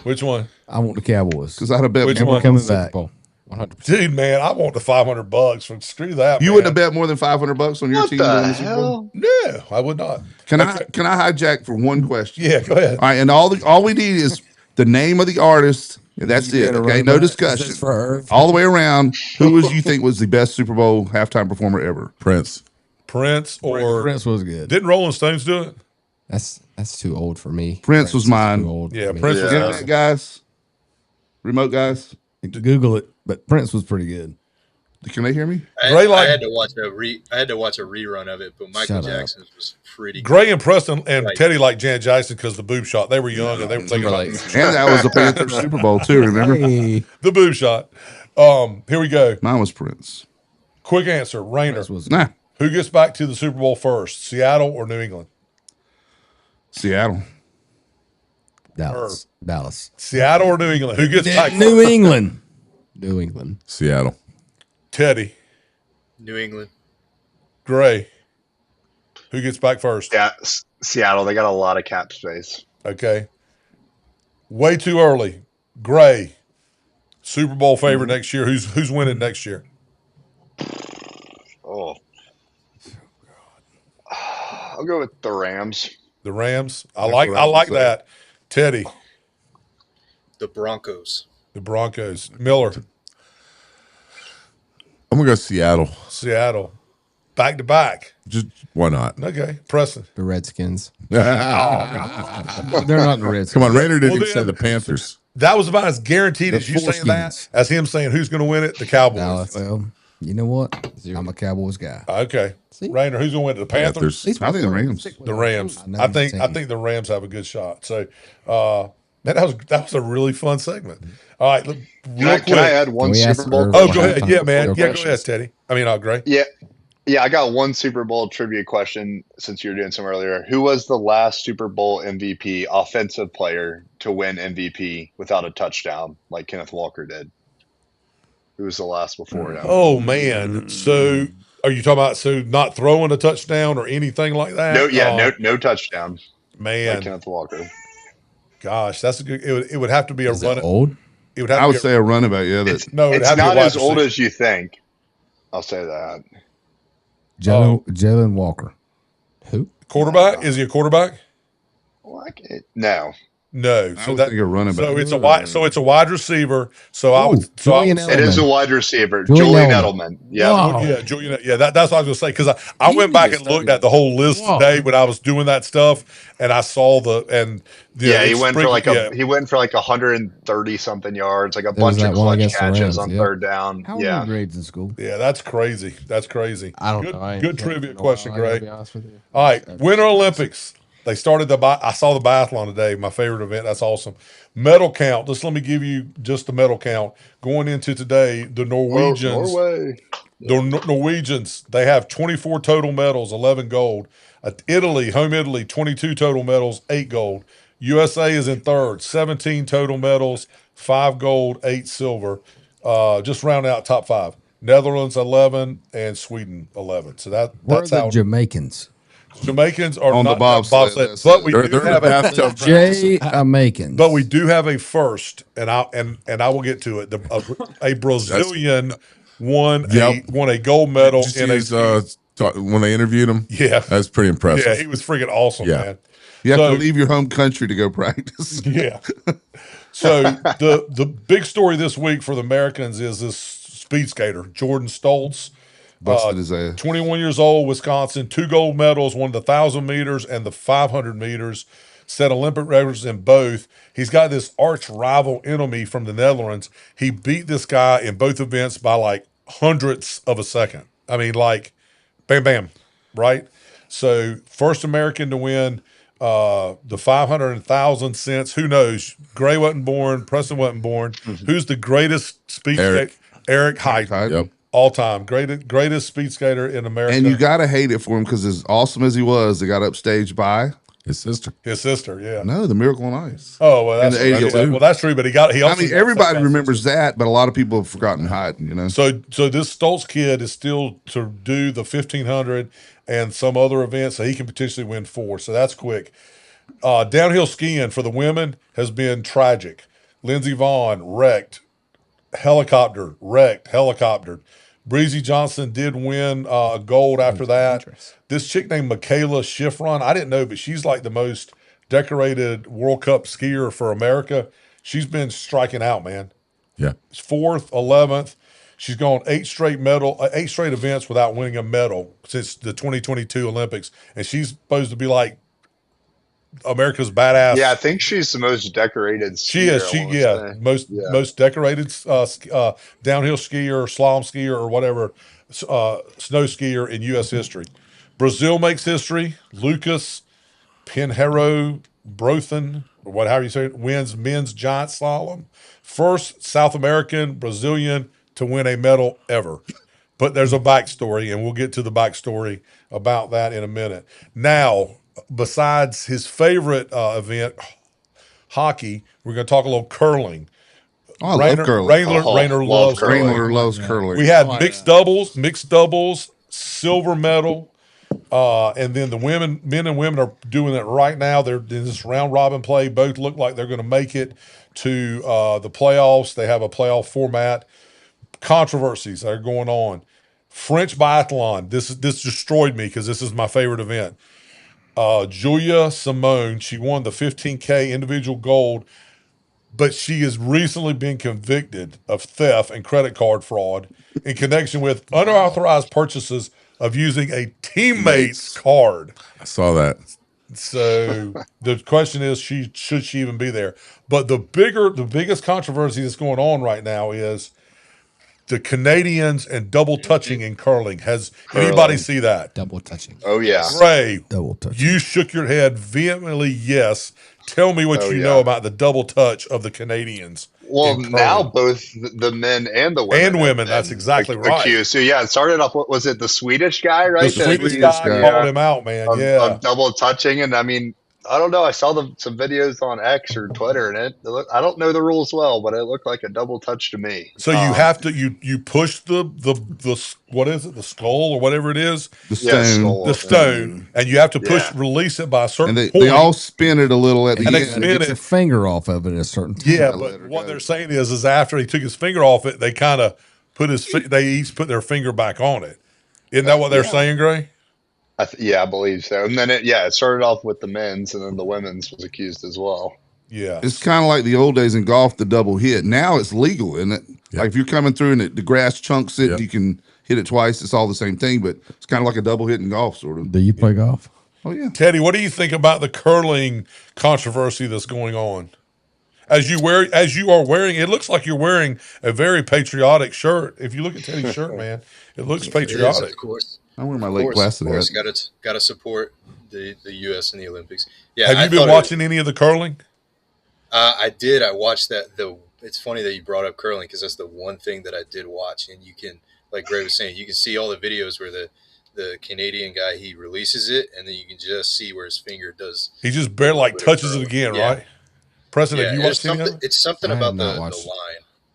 Which one? I want the Cowboys. Because I'd have bet Which more. one? Coming Super back. Bowl, 100%. Dude, man, I want the $500. So screw that. You man. wouldn't have bet more than $500 on your What team to the win the Super Bowl? hell? No, I would not. Can I hijack for one question? Yeah, go ahead. All right, and all we need is the name of the artist, and that's it. Okay, no discussion. For Irv. All the way around. Who was you think was the best Super Bowl halftime performer ever? Prince. Prince or Prince was good. didn't Rolling Stones do it? That's too old for me. Prince was is mine. too old Yeah, for me. Prince was Yeah. Internet guys, remote guys. Google it, but Prince was pretty good. Can they hear me? I had to watch a rerun of it, but Michael Jackson's was pretty Gray good. and Preston and Teddy like Janet Jackson because the boob shot. They were young and they were thinking about and that was the Panthers Super Bowl too. Remember the boob shot? Here we go. Mine was Prince. Quick answer, Rainer. Nah. Who gets back to the Super Bowl first, Seattle or New England? Seattle. Dallas. Seattle or New England? Who gets back? New England. New England. Seattle. Teddy. New England. Gray. Who gets back first? Yeah, Seattle. They got a lot of cap space. Okay. Way too early. Gray. Super Bowl favorite next year. Who's winning next year? Oh. I'll go with the Rams. The Rams. I like that. Teddy. The Broncos. The Broncos. Miller. I'm gonna go Seattle. Seattle. Back to back. Just why not? Okay. Preston. The Redskins. They're not the Redskins. Come on, Rainer didn't Well, say the Panthers. That was about as guaranteed as you saying that Foreskins. as him saying who's going to win it. The Cowboys. Dallas. Well, you know what? I'm a Cowboys guy. Okay. Rainer, who's going to win it? The Panthers. I think the Rams. The Rams. know I the think team. the Rams have a good shot. So that was a really fun segment. All right, real quick. Can I add one we ask Super Bowl? her- Oh, question? go ahead. Yeah, man. Go Yeah, go questions. ahead, Teddy. Gray. Yeah, I got one Super Bowl trivia question since you were doing some earlier. Who was the last Super Bowl MVP offensive player to win MVP without a touchdown like Kenneth Walker did? Who was the last before him? Oh man. So are you talking about not throwing a touchdown or anything like that? No touchdown. Man, Like Kenneth Walker. gosh, that's a good. It would have to be a Is run. it old? It would have. I to would be say a running back. Yeah, that no. It'd It's have to be a not wide as old receiver. as you think. I'll say that. Jalen Walker. Who? Quarterback? Is he a quarterback? No. No. I would think a running back. So it's a wide receiver. So I would. So I would Julian say- It is a Edelman. wide receiver. Julian Julian Edelman. Edelman. Yeah. Wow. Yeah, Julian. Yeah, that's what I was going to say because I went back and looked at the whole list today when I was doing that stuff, and I saw He went for like 130 something yards, like a bunch that of one clutch against the catches Rams, on yep. third down. How were Yeah. your grades in school? Yeah, that's crazy. That's crazy. I don't good, know. I ain't Good checked trivia in a question, while, I gotta Gray. be honest with you. All right, Winter Olympics. They started I saw the biathlon today, my favorite event. That's awesome. Medal count. Just let me give you just the medal count. Going into today, the Norwegians. Norway. The Norwegians, they have 24 total medals, 11 gold. Italy, home Italy, 22 total medals, 8 gold. USA is in third, 17 total medals, 5 gold, 8 silver. Just round out top 5. Netherlands 11 and Sweden 11. So Where are that's the how Jamaicans? Jamaicans are On the not bobsled, bobsled, that's but it. we They're do in the have bathtub. Jamaicans. but we do have a first, and I will get to it. A Brazilian won a gold medal Just in use, a when they interviewed him. Yeah. That's pretty impressive. yeah, he was freaking awesome, Yeah. man. you have So- to leave your home country to go practice. Yeah. So the big story this week for the Americans is this speed skater, Jordan Stoltz. Busted his ass. 21 years old, Wisconsin, 2 gold medals, won the 1,000 meters and the 500 meters, set Olympic records in both. He's got this arch rival enemy from the Netherlands. He beat this guy in both events by like hundredths of a second. I mean, like, bam, bam, right? So, first American to win the 500 and 1,000 cents. Who knows? Gray wasn't born. Preston wasn't born. Who's the greatest speed Eric. skater? Eric Height. Yep. All time. Greatest speed skater in America. And you gotta hate it for him because as awesome as he was, they got upstaged by His sister. His sister, yeah. no the Miracle on Ice. Oh, well, that's In the 82. well, that's true. But he also. I mean, everybody remembers that, but a lot of people have forgotten Hyde. You know, So this Stoltz kid is still to do the 1,500 and some other events, so he can potentially win 4. So that's quick. Downhill skiing for the women has been tragic. Lindsey Vaughn wrecked, helicoptered. Breezy Johnson did win a gold after that. This chick named Michaela Schifrin, I didn't know, but she's like the most decorated World Cup skier for America. She's been striking out, man. Yeah. 4th, 11th. She's gone 8 straight events without winning a medal since the 2022 Olympics, and she's supposed to be like America's badass. Yeah, I think she's the most decorated skier. She is. Most decorated downhill skier, slalom skier, or whatever, snow skier in U.S. history. Brazil makes history. Lucas Pinheiro Brothen, or however you say it, wins men's giant slalom. First South American Brazilian to win a medal ever. But there's a backstory, and we'll get to the backstory about that in a minute. Now, besides his favorite event, hockey, we're going to talk a little curling. Oh, I love curling. Rainer loves curling. Rainer loves curling. We had mixed doubles, silver medal, and then the men and women are doing it right now. They're in this round robin play. Both look like they're going to make it to the playoffs. They have a playoff format. Controversies that are going on. French biathlon. This destroyed me because this is my favorite event. Julia Simone, she won the 15K individual gold, but she has recently been convicted of theft and credit card fraud in connection with unauthorized purchases of using a teammate's card. I saw that. So the question is, should she even be there? But the biggest controversy that's going on right now is the Canadians and double touching in curling. Has anybody see that? Double touching. Oh, yeah. Ray, Double touch. you shook your head vehemently yes. Tell me what you know about the double touch of the Canadians. Well, now both the men and the women. That's exactly right. Accused. So, yeah, it started off, what was it, the Swedish guy, right? The Swedish guy called him out, man. Of double touching. And I mean, I don't know. I saw some videos on X or Twitter, and I don't know the rules well, but it looked like a double touch to me. So you have to you push the what is it, the skull or whatever it is, the stone, and you have to release it by a certain point. They all spin it a little at the end. And get your finger off of it at a certain time. Yeah, but what they're saying is after he took his finger off it, they kind of they each put their finger back on it. Isn't that what they're saying, Gray? I believe so. And then it started off with the men's, and then the women's was accused as well. Yeah, it's kind of like the old days in golf, the double hit. Now it's legal, isn't it? Like if you're coming through and the grass chunks it, you can hit it twice. It's all the same thing, but it's kind of like a double hit in golf, sort of. Do you play golf? Oh yeah, Teddy, what do you think about the curling controversy that's going on? As you are wearing, it looks like you're wearing a very patriotic shirt. If you look at Teddy's shirt, man, it looks patriotic. It is, of course. I wear my late class today. Got to support the U.S. in the Olympics. Yeah, have you been watching any of the curling? I did. I watched that. It's funny that you brought up curling because that's the one thing that I did watch. And you can, like Gray was saying, you can see all the videos where the Canadian guy, he releases it, and then you can just see where his finger does. He just barely touches it again, right? Preston, have you watched any of it? It's something about the line.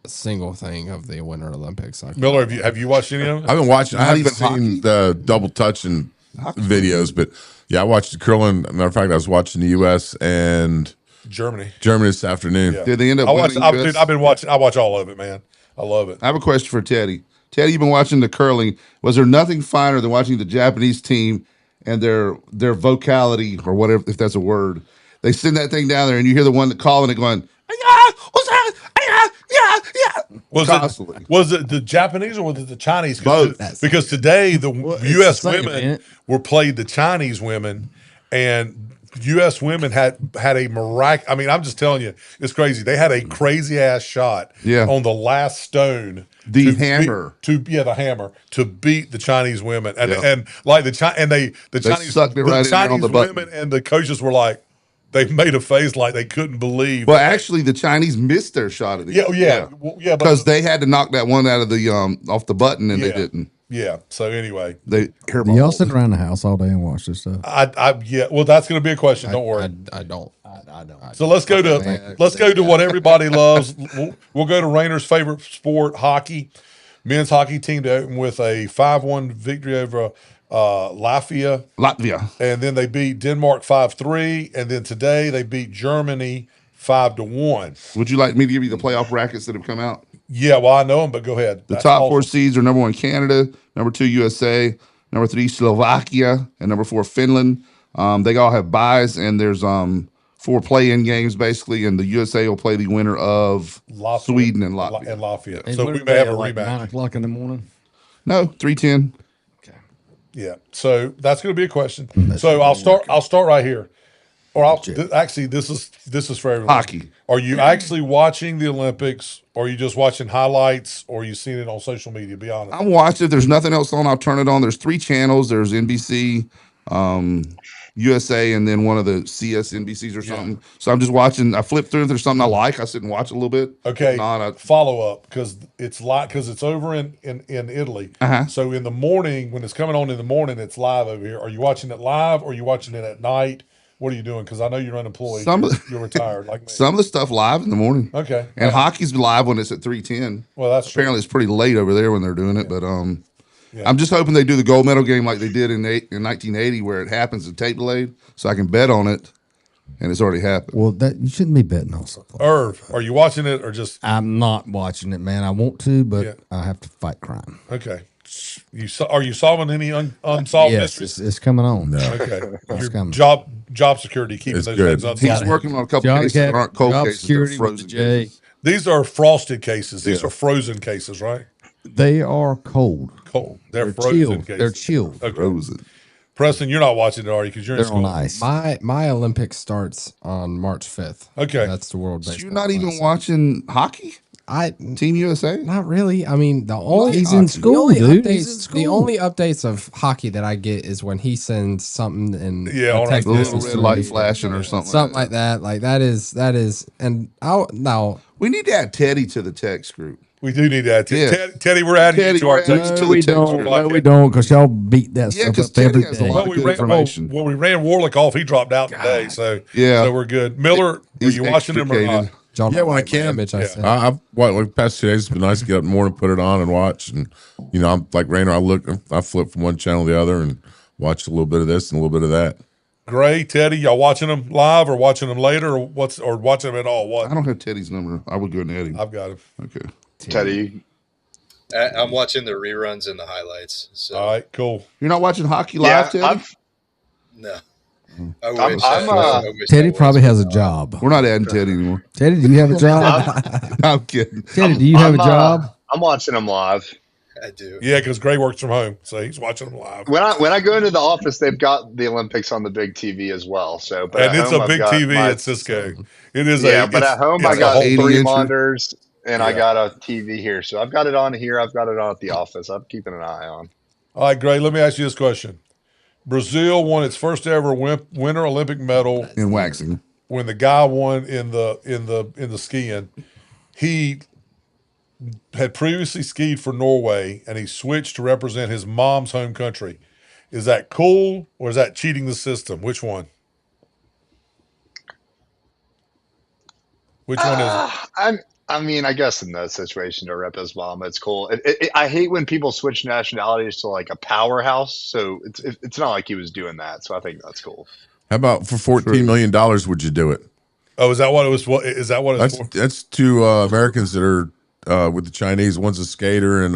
A single thing of the Winter Olympics. Miller, have you watched any of it? I've been watching. I haven't seen the double touch and videos, but I watched the curling. Matter of fact, I was watching the U.S. and Germany this afternoon. Did they end up winning? I've been watching. I watch all of it, man. I love it. I have a question for Teddy. Teddy, you've been watching the curling. Was there nothing finer than watching the Japanese team and their vocality, or whatever, if that's a word? They send that thing down there, and you hear the one that calling it going, was it the Japanese or was it the Chinese? Both. Because today the U.S. women were played the Chinese women, and U.S. women had a miraculous. I mean, I'm just telling you, it's crazy. They had a crazy ass shot on the last stone. The hammer to beat the Chinese women, and like the Chinese sucked it right in on the button. Women and the coaches were like, they made a face like they couldn't believe. Well, actually, the Chinese missed their shot at the because they had to knock that one out of the off the button, and they didn't. Yeah. So anyway, do y'all sit around the house all day and watch this stuff? Well, that's going to be a question. Don't worry. I don't. So let's go to what everybody loves. We'll go to Rainer's favorite sport, hockey. Men's hockey team to open with a 5-1 victory over Latvia. And then they beat Denmark 5-3. And then today they beat Germany 5-1. Would you like me to give you the playoff brackets that have come out? Yeah, well, I know them, but go ahead. The top 4 seeds are number 1 Canada, number 2 USA, number 3 Slovakia, and number 4 Finland. They all have byes, and there's 4 play-in games basically, and the USA will play the winner of Sweden and Latvia. So we may have a rematch. 9 o'clock in the morning? No, 3:10. Yeah. So that's going to be a question. So I'll start right here. Actually, this is for everyone. Hockey. Are you actually watching the Olympics, or are you just watching highlights, or are you seeing it on social media? Be honest. I'm watching. If there's nothing else on, I'll turn it on. There's 3 channels. There's NBC, USA, and then one of the CS NBCs or something. So I'm just watching. I flip through. If there's something I like, I sit and watch a little bit. Okay. If not, follow up because it's over in Italy. So in the morning, when it's coming on in the morning, it's live over here. Are you watching it live, or are you watching it at night? What are you doing? Because I know you're unemployed. You're retired like me. Some of the stuff live in the morning. Okay. And hockey's live when it's at 3:10. Well, that's apparently it's pretty late over there when they're doing it. But I'm just hoping they do the gold medal game like they did in 1980, where it happens to tape delayed, so I can bet on it. And it's already happened. Well, that you shouldn't be betting on something. Irv, are you watching it or just? I'm not watching it, man. I want to, but I have to fight crime. Okay. Are you solving any unsolved mysteries? It's coming on. No. Okay. It's coming. Job security keeping It's those good. things He's unsolved. working on a couple cases that aren't cold job cases. security They're with the frozen J. cases. These are frosted cases. These are frozen cases, right? They are cold. Cold. They're frozen chilled. cases. They're chilled. Okay. Frozen. Preston, you're not watching it, are you? Because you're in They're school. on ice. My Olympics starts on March 5th. Okay. That's the World So Baseball you're not even Classic. watching hockey? I Team USA? not really. I mean, the only He's in school, the only dude. He's in updates, school. the only updates of hockey that I get is when he sends something and on text A little message red to light me, flashing or something. something like that. Like that is, and now We need to add Teddy to the text group. We do need that. Yeah. Teddy, we're adding Teddy, you to our we're adding text. to No, the we text don't. group. No, we don't, because y'all beat that Yeah, stuff 'cause up Teddy every has a day. lot of good information. Well, we ran Warlick off. He dropped out today, so we're good. Miller, are He's you watching him or not? extricated. John, Yeah, when I like my can. image I Yeah. sent. I've like the past 2 days. It's been nice to get up in the morning, put it on, and watch. And I'm like Rainer. I flip from one channel to the other and watch a little bit of this and a little bit of that. Gray, Teddy, y'all watching them live or watching them later or watching them at all? What? I don't have Teddy's number. I would go and add him. I've got him. Okay. Teddy. I'm watching the reruns and the highlights. So All right, cool. You're not watching hockey Yeah, live, Teddy? no. I wish. I'm, I wish Teddy I was. probably has a job. We're not adding Teddy anymore. Teddy, do you have a job? I'm kidding. Teddy, do you have a job? I'm watching them live. I do. Yeah, because Gray works from home, so he's watching them live. When I go into the office, they've got the Olympics on the big TV as well. So, but And at it's home, a I've big got TV my- at Cisco. It is Yeah, but it's- at home it's I a got whole- 80 3 incher. monitors and I Yeah. got a TV here. So I've got it on here. I've got it on at the office. I'm keeping an eye on. All right, Gray, let me ask you this question. Brazil won its first ever Winter Olympic medal In waxing. when the guy won in the skiing. He had previously skied for Norway and he switched to represent his mom's home country. Is that cool or is that cheating the system? Which one? Which one is it? I mean, I guess in that situation to rep his mom, it's cool. I hate when people switch nationalities to like a powerhouse. So it's not like he was doing that. So I think that's cool. How about for $14 million? Would you do it? Oh, is that what it was? Is that what it's for? That's 2 Americans that are with the Chinese. One's a skater and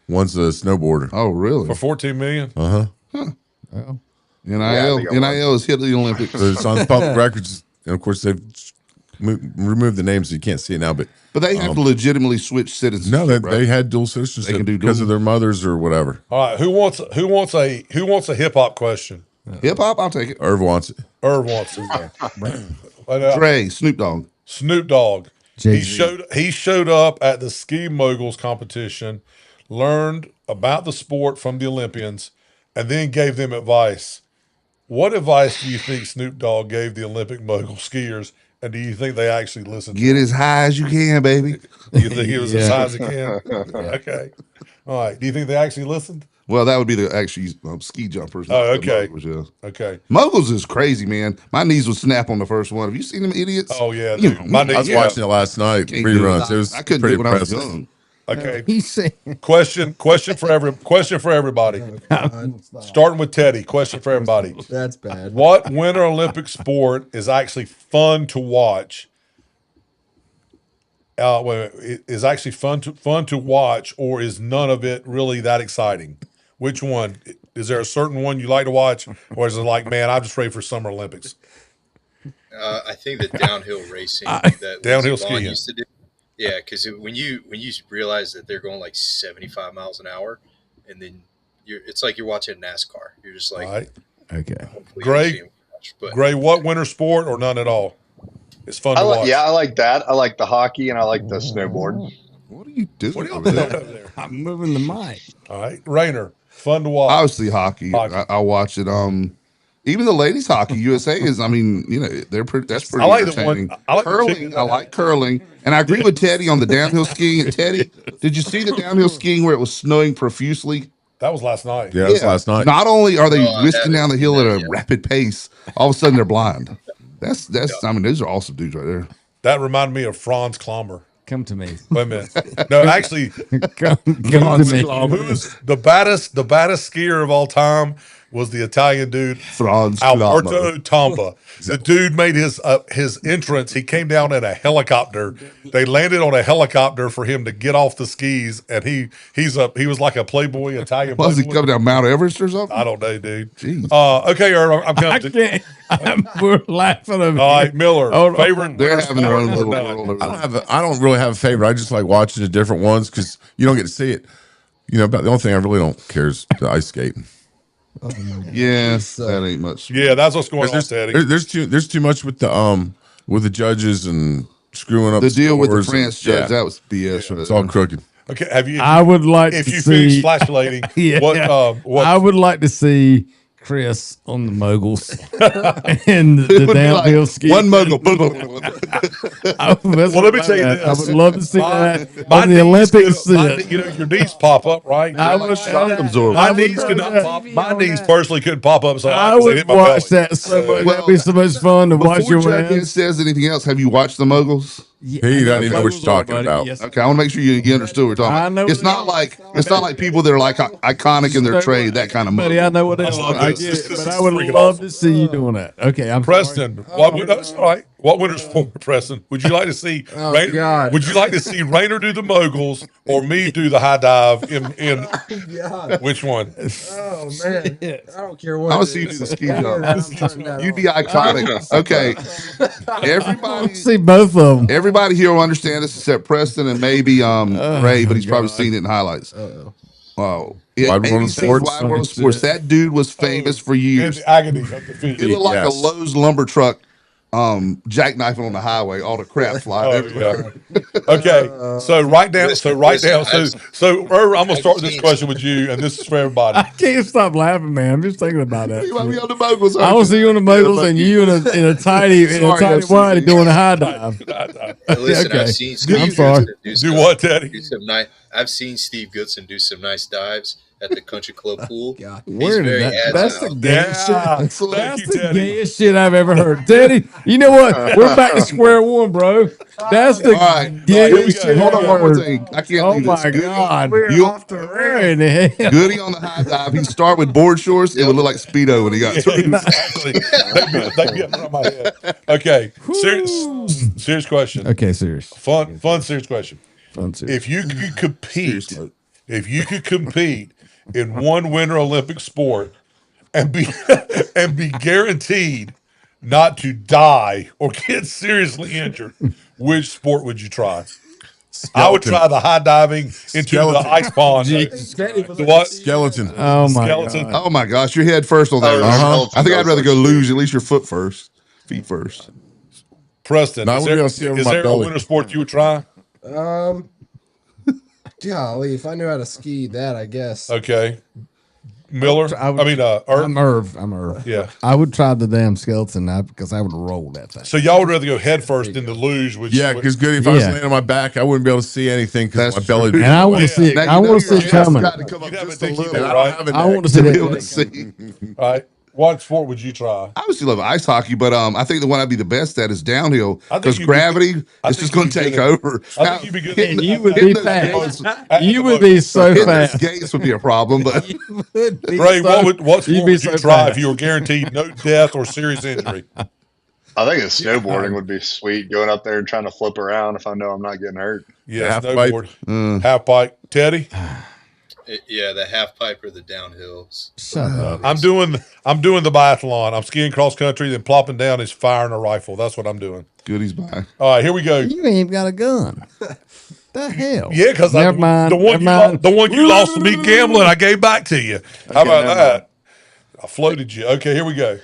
one's a snowboarder. Oh, really? For 14 million? Uh-huh. NIL, Yeah, I think I NIL has hit the Olympics. So it's on public records, and of course they've removed the names, so you can't see it now. But They have to legitimately switch citizenship. no, they right? had dual citizenship They can do because dual. of their mothers or whatever. All right, who wants a hip hop question? Hip hop, I'll take it. Irv wants it. Irv wants it. Dre, Snoop Dogg. Snoop Dogg. Jay-Z. He showed up at the ski moguls competition, learned about the sport from the Olympians, and then gave them advice. What advice do you think Snoop Dogg gave the Olympic mogul skiers, and do you think they actually listened? Get as high as you can, baby. Do you think he was as high as he can? Okay. All right. Do you think they actually listened? Well, that would be the actually ski jumpers. not Oh, the okay. moguls, yeah. Okay. Moguls is crazy, man. My knees would snap on the first one. Have you seen them idiots? Oh, yeah. You Dude. know, My I was knees, watching it last night, Can't do reruns. it. It was I couldn't pretty do it when I was impressive. young. Okay. He's saying, Question for everybody. Starting with Teddy. Question for everybody. That's bad. What Winter Olympic sport is actually fun to watch? It is actually fun to watch, or is none of it really that exciting? Which one? Is there a certain one you like to watch, or is it like, man, I'm just ready for Summer Olympics? I think the downhill racing that Downhill Lindsey Vonn skiing. used to do. Yeah, because when you realize that they're going like 75 miles an hour, and then it's like you're watching NASCAR. You're just like, All right. okay. hopefully Greg? you'll see 'em. watch. But Gray, what winter sport or none at all? It's fun to watch. Yeah, I like that. I like the hockey and I like the snowboard. What are you doing What are y'all over doing there? over there? I'm moving the mic. All right, Rainer, fun to watch. Obviously, hockey. Hockey. I watch it. Even the ladies' hockey, USA is. I mean, they're pretty. That's pretty I like the entertaining. one. I like the Curling. chicken. I like curling, and I agree with Teddy on the downhill skiing. Teddy, did you see the downhill skiing where it was snowing profusely? That was last night. Yeah, it was last night. Not only are they Oh, I whisking down the haven't hill seen at that a yet. rapid pace, all of a sudden they're blind. That's. I mean, those are awesome dudes right there. That reminded me of Franz Klammer. Come to me. Wait a minute. No, actually, Come to me. who's the baddest skier of all time was the Italian dude Franz Alberto Tomba. The dude made his entrance. He came down in a helicopter. They landed on a helicopter for him to get off the skis, and he was like a playboy Italian. Was he playboy. coming down Mount Everest or something? I don't know, dude. Jeez. Okay, Earl, I'm I coming to. can't. We're laughing over All here. right, Miller. Hold on. Favorite? They're having their own little No. world over there. I don't really have a favorite. I just like watching the different ones because you don't get to see it. But the only thing I really don't care is the ice skating. Yeah, that ain't much. Yeah, that's what's going on, Teddy. There's too much with the judges and screwing up The deal with the scores France and- judge, that was BS. it's all crooked. Okay, have you? I would like if to you see. finish flashlighting, Yeah. what? I would like to see Chris on the moguls and the downhill ski. One mogul. Well, let me tell you this. I would love to see that My on the knees Olympics. could- your knees pop up, right? I would, shock absorber. My I would knees love could not that. pop. My knees personally couldn't pop up, so I they would hit my watch belly. that so much. Well, That'd be so much fun to watch Before your Jughead hands. says anything else, have you watched the moguls? He doesn't even know what you're talking about. Yes. Okay, I want to make sure you understood what we're talking I about. know It's not like people that are like iconic in their trade, that kind of Buddy, I mogul. know what it is. love I this. get This it, is but I would freaking love awesome. to see you doing that. Okay, I'm Preston, that's all right. What winner's for Preston? Would you like to see? God. Would you like to see Rainer do the moguls or me do the high dive? In which one? Oh man, I don't care what. I want it to see you is. do the ski I'm jump. turning that You'd be off. iconic. Okay, everybody. see both of them. Everybody here will understand this except Preston and maybe Ray, but he's probably seen it in highlights. Oh, yeah, Wide World of ABC's Sports. Wide World of Sports. That dude was famous for And years. the agony of defeat. It looked like Yes. a Lowe's lumber truck, jackknifing on the highway. All the crap flying Oh, everywhere. yeah. Okay, so write down. Listen, So I'm gonna start this seen- question with you, and this is for everybody. I can't stop laughing, man. I'm just thinking about that. You might be on the moguls. I want to see you on the moguls and you in a tiny Sorry, whitey doing a high dive. Listen, Okay. I've seen I'm Steve sorry. Goodson Do what, Teddy? do some nice. I've seen Steve Goodson do some nice dives at the country club pool. God. He's Where did very that? That's the agile. gayest Yeah, shit. thank That's you, the Teddy. gayest shit I've ever heard. Teddy, you know what? We're back to square one, bro. That's the All right, here we gayest go. shit hold I've on one more heard. thing. I can't Oh leave my this. Goody, God. You, Where in the hell? Goody on the high dive. He'd start with board shorts. It would look like Speedo when he got through. Exactly. They'd be up around my head. Okay, serious question. Okay, serious. Fun, serious question. Fun, serious. If you could compete in one Winter Olympic sport and be guaranteed not to die or get seriously injured, which sport would you try? I would try the high diving into the ice pond. The what? Skeleton. Oh my Skeleton. God. Oh my gosh, you're head first on that. Uh-huh. I think I'd rather go lose. At least your foot first, feet first. Preston, Now I is wouldn't be there, able to see over is my there a belly. winter sport you would try? Golly, if I knew how to ski that, I guess. Okay. Miller? I'm Irv? Irv. Yeah. I would try the damn skeleton now because I would roll that thing. So y'all would rather go head first in the luge? Which Yeah, because good. If I was Yeah. laying on my back, I wouldn't be able to see anything because That's my belly. true. And I want Yeah. to see it. Now I you know want to see your it chest coming. got to come up You'd have just a a dick little either, bit. I don't have a I neck. want to see to be able to that. see. All right. What sport would you try? I obviously love ice hockey, but I think the one I'd be the best at is downhill I think because you'd be gravity good- I is think just going you'd to be take good at- over. I think you'd be good at- And you would Hitting be those gates- fast. You would be so hitting those fast. gates would be a problem, but Ray, what You'd sport be would you so try fast. if you were guaranteed no death or serious injury? I think snowboarding would be sweet. Going up there and trying to flip around if I know I'm not getting hurt. Yeah, Half pipe. snowboard. Half pipe. Teddy? Yeah, the half pipe or the downhills. Shut up. I'm doing the biathlon. I'm skiing cross country, then plopping down is firing a rifle. That's what I'm doing. goodies by. All right, here we go. You ain't got a gun. The hell? Yeah, because Never mind. the one you lost to me gambling, I gave back to you. How about that? I floated you. Okay, here we go.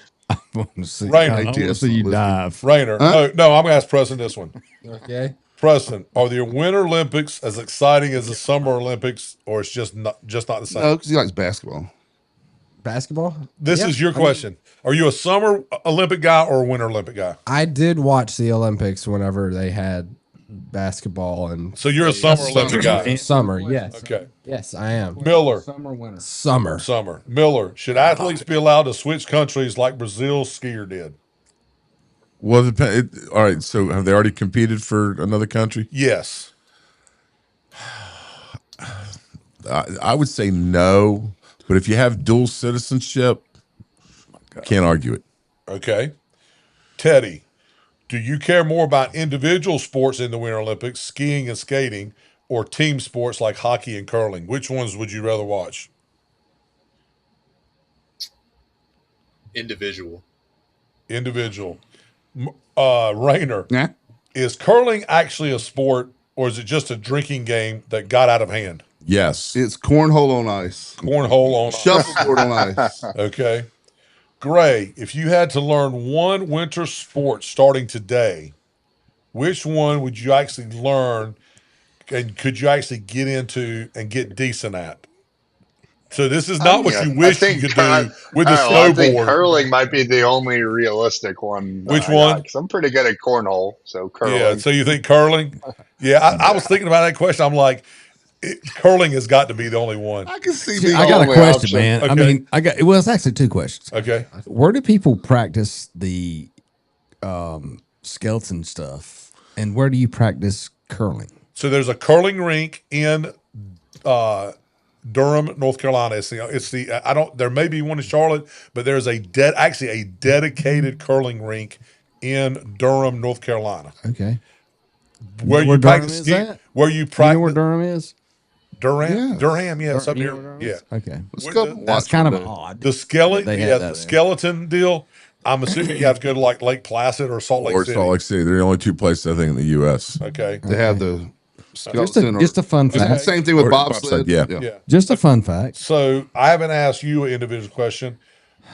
Rainer. I want to see you dive. Rainer. Huh? No, I'm going to ask Preston this one. Okay. Preston, are the Winter Olympics as exciting as the Summer Olympics, or it's just not the same? No, because he likes basketball. Basketball? This Yeah, is your I mean, question. Are you a Summer Olympic guy or a Winter Olympic guy? I did watch the Olympics whenever they had basketball and So you're a Summer Olympic guy. summer. Yes. Okay. Yes, I am. Miller. Summer, winter. Summer. Miller. Should athletes be allowed to switch countries like Brazil's skier did? Well, all right. So have they already competed for another country? Yes. I would say no. But if you have dual citizenship, can't argue it. Okay. Teddy, do you care more about individual sports in the Winter Olympics, skiing and skating, or team sports like hockey and curling? Which ones would you rather watch? Individual. Rainer, Yeah. is curling actually a sport, or is it just a drinking game that got out of hand? Yes. It's cornhole on ice. Cornhole on Shuffleboard on ice. Okay. Gray, if you had to learn one winter sport starting today, which one would you actually learn and could you actually get into and get decent at? So this is not what you wish you could do with the I think snowboard. curling might be the only realistic one. Which one? Because I'm pretty good at cornhole, so curling. Yeah, so you think curling? Yeah, I was thinking about that question. I'm like, curling has got to be the only one. I can see See, being I got a only question, option. man. I Okay. mean, well, it's actually two questions. Okay. Where do people practice the skeleton stuff, and where do you practice curling? So there's a curling rink in Durham, North Carolina. There may be one in Charlotte, but there's a dedicated curling rink in Durham, North Carolina. Okay. Where you Durham practice is ski, at? where you You know practice where Durham is? Durham, Yeah. Durham, yeah, it's up You know here. where Durham Yeah. is? Okay. Let's With go the- watch That's kind of one day. odd. The skeleton, They had yeah, that the there. skeleton deal. I'm assuming you have to go to like Lake Placid or Salt Lake Or City. Salt Lake City. They're the only two places I think in the U.S. Okay. They have the skeleton. Just a fun It's the fact. same thing with Or bobsled. bobsled, yeah. Yeah. Just a fun fact. So I haven't asked you an individual question.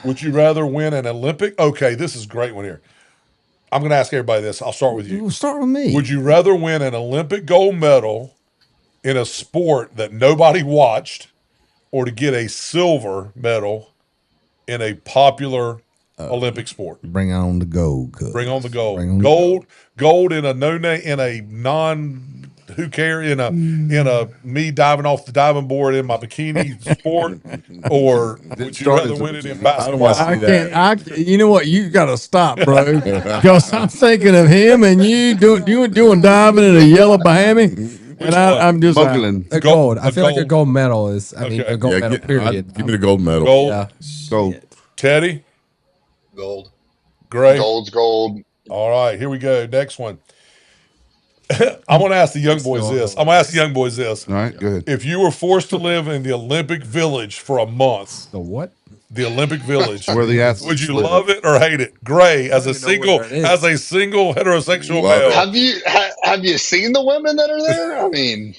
Would you rather win an Olympic? Okay, this is a great one here. I'm going to ask everybody this. I'll start with you. We'll start with me. Would you rather win an Olympic gold medal in a sport that nobody watched, or to get a silver medal in a popular Olympic sport? Bring on the gold? Bring on the gold. Bring on the Gold in a who cares in a me diving off the diving board in my bikini sport, or would you rather win it in basketball? I don't wanna see that. You know what? You got to stop, bro. Because I'm thinking of him and you doing diving in a yellow Bahami. And I'm just Smuggling. A gold. I a feel like a gold. gold medal is. I mean, Okay. a gold Yeah, medal. Period. give me the gold medal. Gold. Yeah. Gold. Teddy, Gold. Gray. Gold's gold. All right, here we go. Next one. I'm going to ask the young boys this. All right, go ahead. If you were forced to live in the Olympic Village for a month, The what? the Olympic Village, Where the athletes would you live. love it or hate it? Gray, as a don't even know single, where that is. as a single heterosexual Love male. it. Have you seen the women that are there? I mean,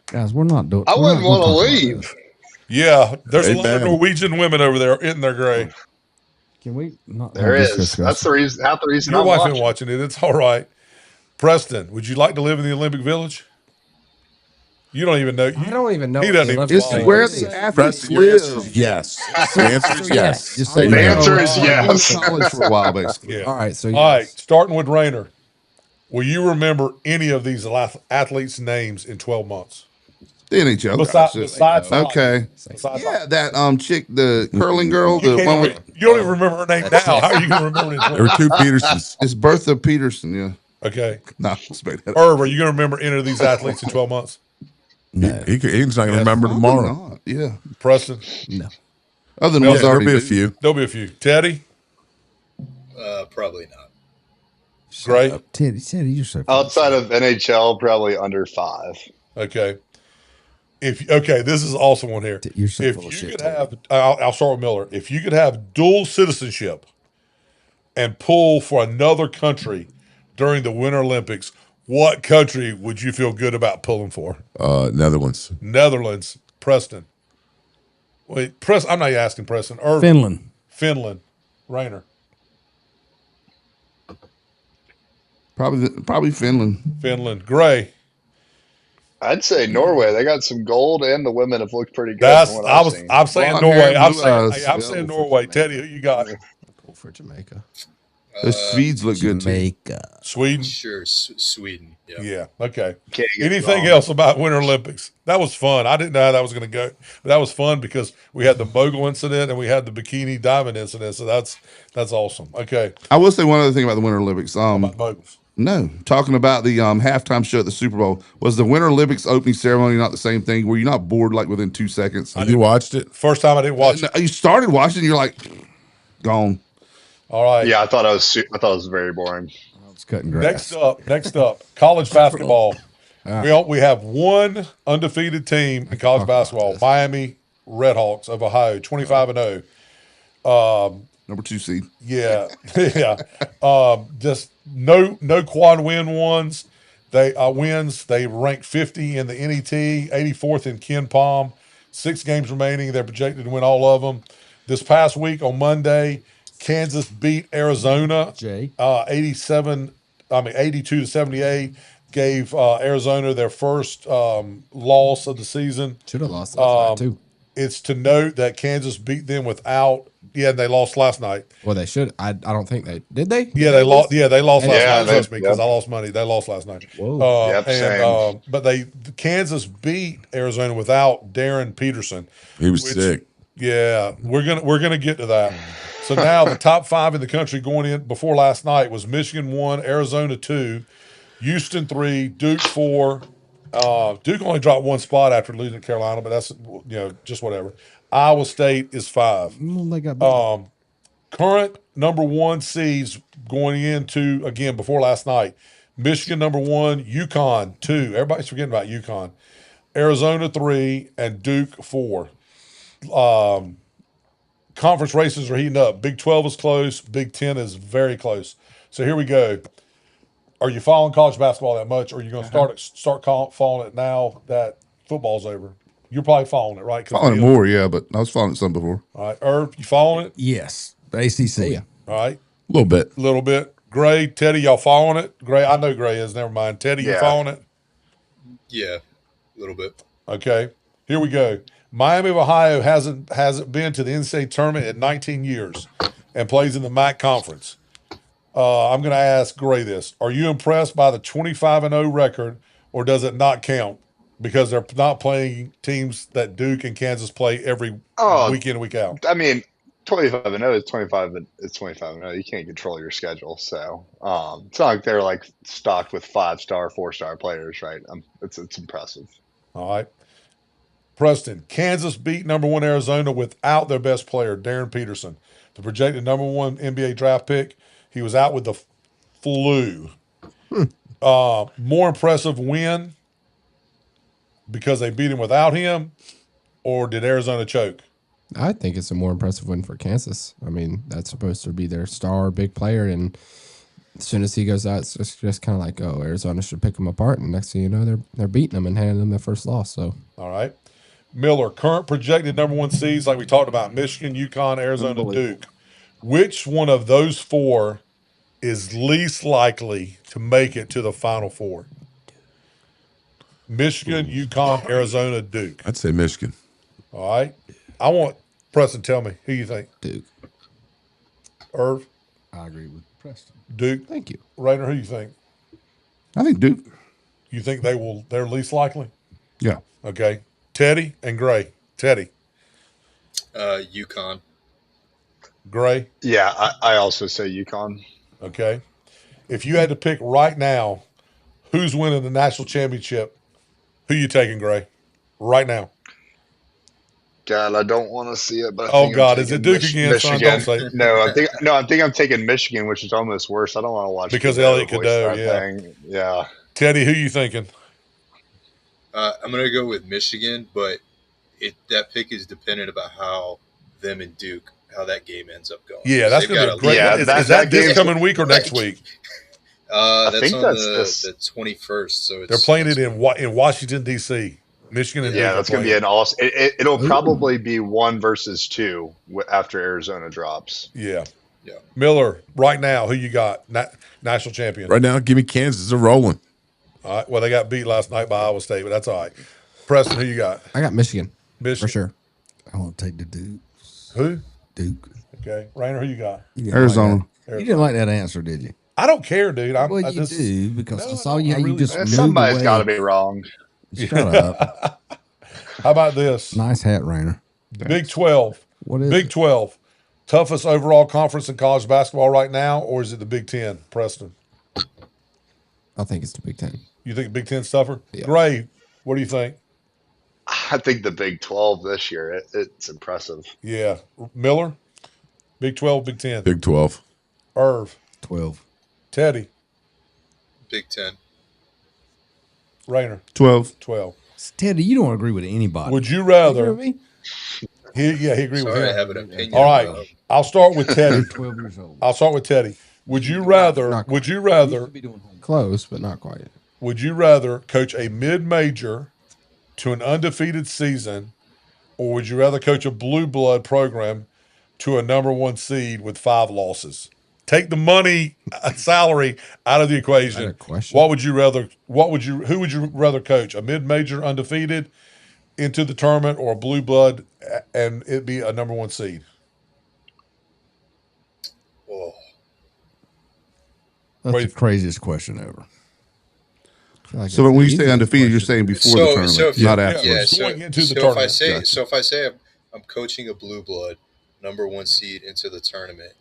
guys, we're not doing. I we're wouldn't not want to gonna talk about leave. this. Yeah, there's a lot of Amen. Norwegian women over there, isn't there, Gray? Can we not? There have this is. discussion? That's the reason. Half the reason Your I'm wife watching. ain't watching it. It's all right. Preston, would you like to live in the Olympic Village? You don't even know. I don't even know. He what doesn't the even Olympic It's follow Village where is. the athletes Preston, your answer live. is yes. The answer is yes. Just say The yes. answer is I went yes. to college for a while, basically. Yeah. All right. So All right, yes. starting with Rayner. Will you remember any of these athletes' names in 12 months? The NHL. Besides hockey. Okay. Besides Yeah, hockey. that chick, the curling girl, You, the can't one even, with you don't even remember her name now. How are you going to remember it in 12 There were two Petersons. it's Bertha Peterson. Yeah. Okay. No, let's make that up. Irv, are you going to remember any of these athletes in 12 months? He's not going to remember Probably tomorrow. not. Yeah. Preston? No. Other than Yeah, what's There'll already be a been. few. There'll be a few. Teddy? Probably not. Gray? Teddy, you're so. Outside of NHL, probably under 5. Okay. Okay, this is also one here. You're so If full of you shit, could Teddy. have, I'll start with Miller. If you could have dual citizenship and pull for another country during the Winter Olympics, what country would you feel good about pulling for? Netherlands. Netherlands. Preston. Wait, I'm not asking Preston. Irvin. Finland. Finland. Rainer. Probably Finland. Finland. Gray. I'd say Norway. They got some gold, and the women have looked pretty good from what I've seen. I'm saying Blonde Norway. hair, I'm blue saying eyes. I'm Yep. saying Norway. Teddy, who you got? Pull for Jamaica. Those Swedes look good too. Jamaica. Sweden. Sure, Sweden. Yeah. Yeah. Okay. Can't get Anything wrong. else about Winter Olympics? That was fun. I didn't know how that was going to go, but that was fun because we had the mogul incident and we had the bikini diamond incident. So that's awesome. Okay. I will say one other thing about the Winter Olympics. About moguls. No, talking about the halftime show at the Super Bowl. Was the Winter Olympics opening ceremony not the same thing? Were you not bored like within 2 seconds? You watched it? First time I didn't watch it. You started watching, you're like, gone. All right. Yeah, I thought it was very boring. It's cutting grass. Next up, college basketball. We have one undefeated team in college basketball, Miami Redhawks of Ohio, 25-0. Number 2 seed. Yeah, yeah. Just no quad win ones. They wins. They rank 50 in the NET, 84th in Ken Palm. 6 games remaining. They're projected to win all of them. This past week on Monday, Kansas beat Arizona. 82-78. Gave Arizona their first loss of the season. Should have lost last night too. It's to note that Kansas beat them without. Yeah, they lost last night. Well, they should. I don't think they did. They they lost. Yeah, they lost last Yeah, night. Trust me, because yep. I lost money. They lost last night. Whoa. Yep, same. But Kansas beat Arizona without Darren Peterson. He was sick. Yeah, we're gonna get to that. So now the top 5 in the country going in before last night was Michigan 1, Arizona 2, Houston 3, Duke 4. Duke only dropped 1 spot after losing to Carolina, but that's just whatever. Iowa State is 5. Well, they got beat. Current number 1 seeds going into again before last night. Michigan number 1, UConn 2. Everybody's forgetting about UConn. Arizona 3 and Duke 4. Conference races are heating up. Big 12 is close. Big 10 is very close. So here we go. Are you following college basketball that much, or are you going to start following it now that football's over? You're probably following it, right? Following it more, yeah, but I was following it some before. All right, Irv, you following it? Yes. The ACC. yeah. All right, A little bit. Gray, Teddy, y'all following it? Gray, I know Gray is. Never mind. Teddy, you Yeah. following it? Yeah, a little bit. Okay, here we go. Miami of Ohio hasn't been to the NCAA tournament in 19 years and plays in the MAC conference. I'm going to ask Gray this. Are you impressed by the 25-0 record, or does it not count because they're not playing teams that Duke and Kansas play every week in, week out? I mean, 25-0 is 25. It's 25-0. You can't control your schedule, so it's not like they're like stocked with 5-star, 4-star players, right? It's impressive. All right. Preston, Kansas beat number 1 Arizona without their best player, Darren Peterson, the projected number 1 NBA draft pick. He was out with the flu. More impressive win because they beat him without him, or did Arizona choke? I think it's a more impressive win for Kansas. I mean, that's supposed to be their star, big player, and as soon as he goes out, it's just kind of like, oh, Arizona should pick them apart, and next thing you know, they're beating them and handing them their first loss. So, all right. Miller, current projected number 1 seeds, like we talked about, Michigan, UConn, Arizona, Duke. Which one of those 4 is least likely to make it to the Final Four? Michigan, UConn, Arizona, Duke. I'd say Michigan. All right. I want Preston, tell me who you think. Duke. Irv, I agree with Preston. Duke. Thank you. Rainer, who you think? I think Duke. You think they're least likely? Yeah. Okay. Teddy and Gray. Teddy. UConn. Gray. Yeah, I also say UConn. Okay. If you had to pick right now who's winning the national championship, who you taking, Gray? Right now. God, I don't want to see it, but Oh God, is it Duke again? Son? Don't say it. No, I think I'm taking Michigan, which is almost worse. I don't want to watch because Cadeau Elliot voice Cadeau. that Yeah. thing. Yeah. Teddy, who you thinking? I'm going to go with Michigan, but that pick is dependent about how them and Duke, how that game ends up going. Yeah, that's going to be great. Yeah, is that that this game's- coming week or next week? That's think on that's the 21st. So They're playing it in Washington D.C. Michigan and Yeah, Duke that's are going to be playing. an awesome. It'll probably be 1 versus 2 after Arizona drops. Yeah. Yeah. Miller, right now, who you got? National champion. Right now, give me Kansas. They're rolling. All right. Well, they got beat last night by Iowa State, but that's all right. Preston, who you got? I got Michigan Michigan. for sure. I want to take the Duke. Who? Duke. Okay. Rainer, who you got? You Arizona. You didn't like that answer, did you? I don't care, dude. Well, you do because I saw you how you just moved Somebody's away. got to be wrong. Shut up. How about this? Nice hat, Rainer. Big 12. What is Big it? 12. Toughest overall conference in college basketball right now, or is it the Big 10, Preston? I think it's the Big Ten. You think Big 10's tougher? Yeah. Gray, what do you think? I think the Big 12 this year, it's impressive. Yeah. Miller? Big 12, Big 10. Big 12. Irv. 12. Teddy. Big 10. Rainer. 12. 12. Teddy, you don't agree with anybody. Would you You rather? agree with me? He agreed with Sorry, I him. have an opinion. All right. about- I'll start with Teddy. 12 years old. I'll start with Teddy. Would you rather? Not Would you rather? Close, but not quite. Would you rather coach a mid-major to an undefeated season, or would you rather coach a blue blood program to a number 1 seed with 5 losses? Take the money salary out of the equation. Is that a question? What would you rather? Who would you rather coach? A mid-major undefeated into the tournament, or a blue blood and it be a number 1 seed? Oh, That's Wait. the craziest question ever. I feel like So it's when you the say easiest undefeated, you're question. saying before the tournament, if not you- after. Yeah, so, Going into the so if I tournament. say, Gotcha. so if I say I'm coaching a blue blood number 1 seed into the tournament,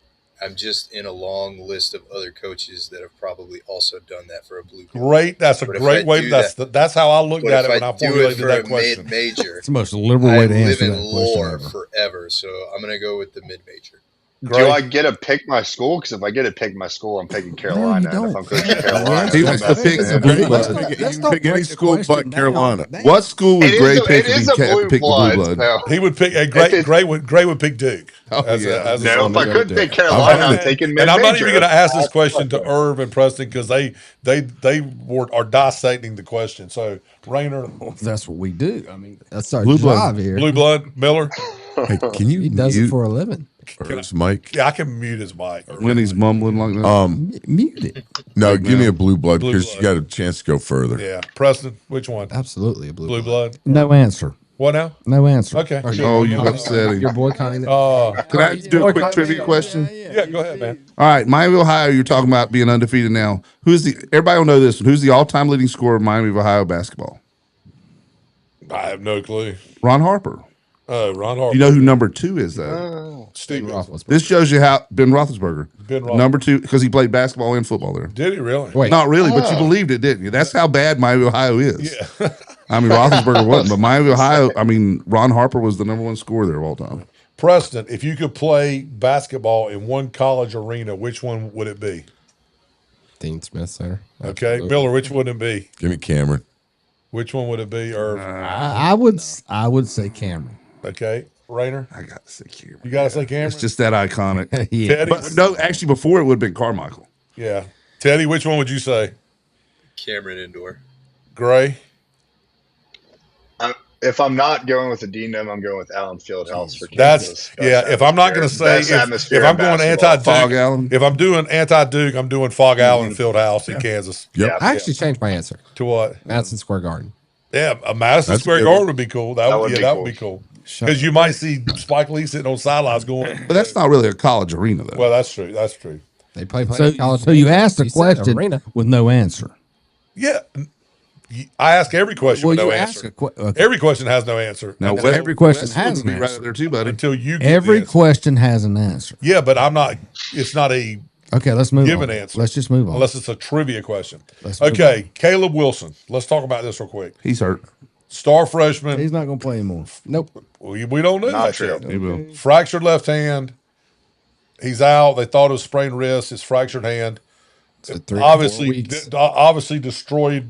I'm just in a long list of other coaches that have probably also done that for a blue blood. Great. That's a But if great I way. do That's how I looked But at if it when I I do it formulated for that a question. mid-major, It's the most liberal I way to live answer in that question lore ever. forever. So I'm going to go with the mid-major. Great. Do I get to pick my school? Because if I get to pick my school, I'm picking Carolina. don't. And if I'm coaching Carolina, He I'm wants to not pick picking the it. blue Let's blood. not- You let's can not pick any break the school question but down. Carolina. Damn. What school would It Gray is pick if he a had to blue pick the blue blood. blood? So. He would pick a If great. it- Gray would pick Duke. Oh, yeah. as a No, son if I of could Duke. pick Carolina, I'm And- taking And I'm not mid-major. even going to ask this question to Irv and Preston because they are dissecting the question. So Rainer, That's what we do. I mean, That's our Blue blood. job here. blue blood, Miller. Hey, can you He does it mute for a living. Irv's mic? Yeah, I can mute his mic. When he's mumbling like that. mute it. No, give me a blue blood Blue because blood. you got a chance to go further. Yeah, Preston. Which one? Absolutely a blue, Blue blood. blood. No answer. What now? No answer. Okay. Oh, you upsetting. You're boycotting it. Can I do a quick trivia question? Yeah, go ahead, man. All right, Miami of Ohio, you're talking about being undefeated now. Everybody will know this one. Who's the all-time leading scorer of Miami of Ohio basketball? I have no clue. Ron Harper. Ron Harper. You know who number 2 is, though? Steve Roethlisberger. This shows you how Ben Roethlisberger. Ben Roethlisberger. Number 2, because he played basketball and football there. Did he really? Wait, Not really, but you believed it, didn't you? That's how bad Miami of Ohio is. Yeah. I mean, Roethlisberger wasn't, but Miami of Ohio, I mean, Ron Harper was the number 1 scorer there of all time. Preston, if you could play basketball in one college arena, which one would it be? Dean Smith Center. Okay. Absolutely. Miller, which would it be? Give me Cameron. Which one would it be? Or I would say Cameron. okay. Rainer? I got to say Cameron. You gotta say Cameron? It's just that iconic. Yeah. Teddy? But no, actually, before it would have been Carmichael. Yeah. Teddy, which one would you say? Cameron Indoor. Gray? If I'm not going with the D-Num, I'm going with Allen Fieldhouse for That's Kansas. yeah. If I'm not going to say Best atmosphere if I'm in going basketball. Fog anti-Duke, Allen. if I'm doing anti-Duke, I'm doing Fog Allen Fieldhouse in Kansas. Yep. Yeah. I actually changed my answer. To what? Madison Square Garden. Yeah, a Madison That's Square good. Garden would be cool. That would would be be cool. Because you might see Spike Lee sitting on sidelines going. But that's not really a college arena, though. Well, that's true. That's true. They play So, college. so you asked a said question arena. with no answer. Yeah, I ask every question with no you answer. ask okay. Every question has no answer. now, until, every question Westwood has would an be right answer. there too, buddy. until you get Every the answer. question has an answer. Yeah, but I'm not. It's not a Okay, let's move Give on. an answer. Let's just move on. unless it's a trivia question. Let's move Okay, Caleb Wilson. Let's talk about this real quick. He's hurt. Star freshman. He's not going to play anymore. Nope. We don't know Not that true. yet. He will. Fractured left hand. He's out. They thought it was sprained wrist. His fractured hand. So 3 to 4 Obviously, weeks. obviously destroyed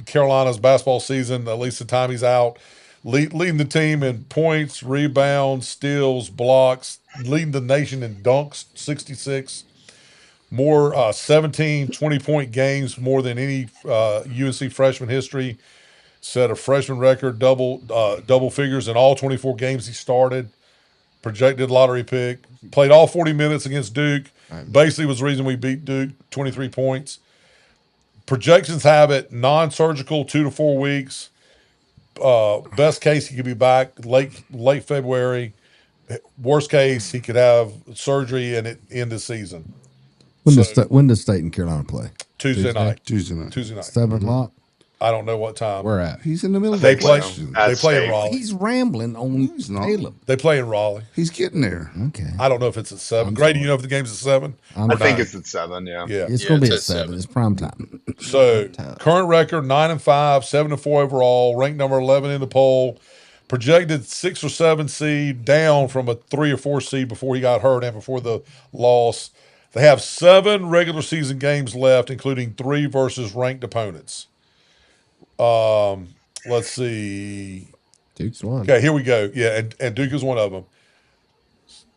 Carolina's basketball season. At least the time he's out, leading the team in points, rebounds, steals, blocks, leading the nation in dunks, 66. More 17, 20-point games, more than any UNC freshman history. Set a freshman record, double figures in all 24 games he started. projected lottery pick. Played all 40 minutes against Duke. Basically was the reason we beat Duke, 23 points. Projections have it non-surgical, 2 to 4 weeks. Best case, he could be back late February. Worst case, he could have surgery and it end the season. When does State and Carolina play? Tuesday night. Tuesday night. 7 o'clock. I don't know what time. Where at? He's in the middle of They the play. question. They play in State. Raleigh. He's rambling on he's not. Caleb. They play in Raleigh. He's getting there. Okay. I don't know if it's at 7. Grady, you know if the game's at 7? I think it's at 7. Yeah. Yeah. It's going to be it's at at 7. 7. It's prime time. So current record 9-5, 7-4 overall, ranked number 11 in the poll. Projected 6 or 7 seed, down from a 3 or 4 seed before he got hurt and before the loss. They have 7 regular season games left, including 3 versus ranked opponents. Let's see. Duke's won. Okay, here we go. Yeah, and Duke is one of them.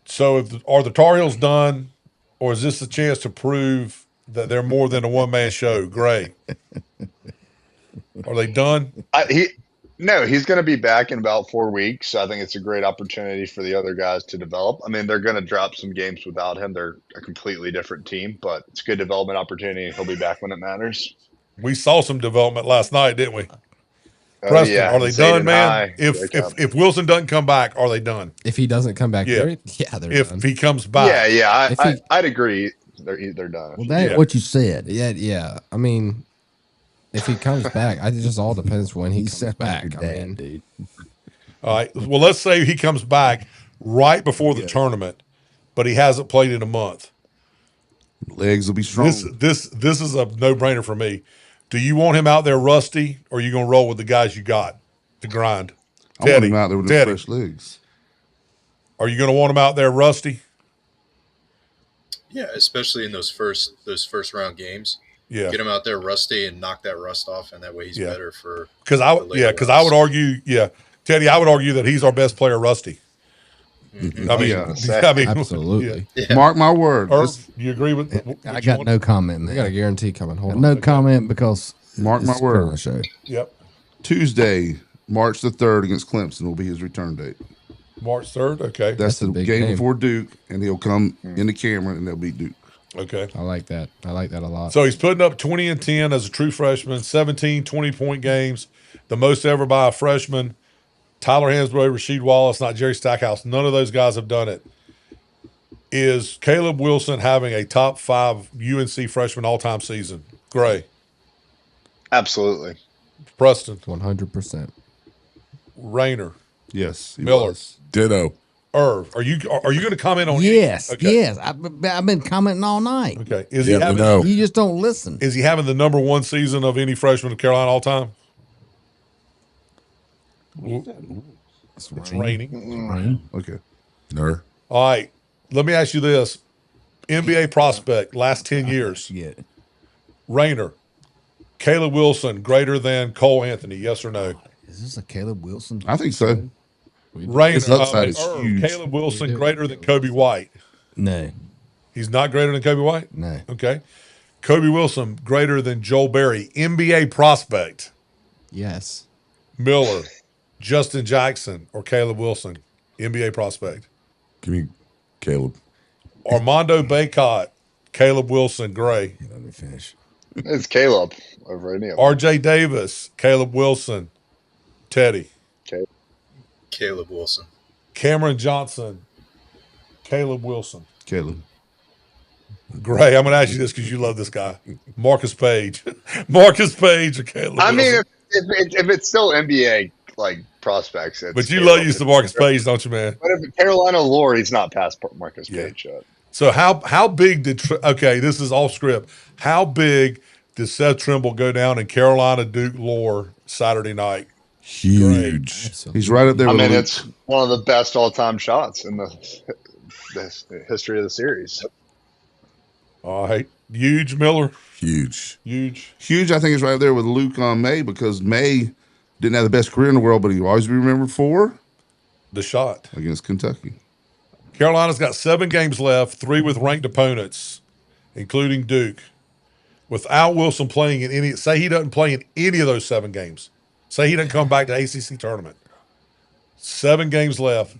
So, are the Tar Heels done, or is this a chance to prove that they're more than a one-man show? Gray, are they done? He's going to be back in about 4 weeks. So I think it's a great opportunity for the other guys to develop. I mean, they're going to drop some games without him. They're a completely different team, but it's a good development opportunity. He'll be back when it matters. We saw some development last night, didn't we? Preston, yeah. are they Zayden done, man? High, If Wilson doesn't come back, are they done? If he doesn't come back, Yeah. they're If done. he comes back, I'd agree. They're done. Well, that ain't what you said. Yeah. I mean, if he comes back, it just all depends when he comes sound like back. your I dad, mean, dude. All right. Well, let's say he comes back right before the tournament, but he hasn't played in a month. Legs will be strong. This is a no-brainer for me. Do you want him out there rusty, or are you going to roll with the guys you got to grind? I want him out there with the fresh legs. Are you going to want him out there rusty? Yeah, especially in those first round games. Yeah. Get him out there rusty and knock that rust off, and that way he's better for. Because I would argue, Teddy, I would argue that he's our best player, rusty. Mm-hmm. I mean, absolutely. Yeah. Mark my word. You agree with? I got no comment, man. I got a guarantee coming. Hold on. No comment because Mark my word. Show. Yep. Tuesday, March the 3rd against Clemson will be his return date. March 3rd. Okay. That's the game before Duke, and he'll come in the camera and they'll beat Duke. Okay. I like that. I like that a lot. So he's putting up 20 and 10 as a true freshman, 17 20-point games, the most ever by a freshman. Tyler Hansbrough, Rasheed Wallace, not Jerry Stackhouse. None of those guys have done it. Is Caleb Wilson having a top 5 UNC freshman all-time season? Gray. Absolutely. Preston. 100%. Rayner. Yes. Miller. Ditto. Irv. Are you going to comment on Yes. Okay. Yes. I've been commenting all night. Okay. Is he having? You just don't listen. Is he having the number 1 season of any freshman in Carolina all time? It's raining. Okay. No. All right. Let me ask you this. NBA prospect, last 10 years. Yeah. Rayner. Caleb Wilson greater than Cole Anthony, yes or no? Is this a Caleb Wilson? I think so. Rayner. His upside is huge. Caleb Wilson greater than Kobe White. No. He's not greater than Kobe White? No. Okay. Kobe Wilson greater than Joel Berry. NBA prospect. Yes. Miller. Justin Jackson or Caleb Wilson, NBA prospect. Give me Caleb. Armando Bacot, Caleb Wilson, Gray. Let me finish. It's Caleb over any of them. RJ Davis, Caleb Wilson, Teddy. Caleb Wilson. Cameron Johnson, Caleb Wilson. Caleb. Gray, I'm going to ask you this because you love this guy. Marcus Page. Marcus Page or Caleb I Wilson. mean, if it's still NBA like prospects, but you love using Marcus Page, don't you, man? But if Carolina lore, he's not past Marcus Page yet. So how big did this is off script. How big did Seth Trimble go down in Carolina Duke lore Saturday night? Huge. He's right up there. I with mean, Luke. it's one of the best all-time shots in the history of the series. All right, huge Miller. Huge. Huge, I think, is right up there with Luke on May because May didn't have the best career in the world, but he will always be remembered for the shot against Kentucky. Carolina's got 7 games left, 3 with ranked opponents, including Duke. Without Wilson playing in any, say he doesn't play in any of those 7 games. Say he doesn't come back to ACC tournament. 7 games left.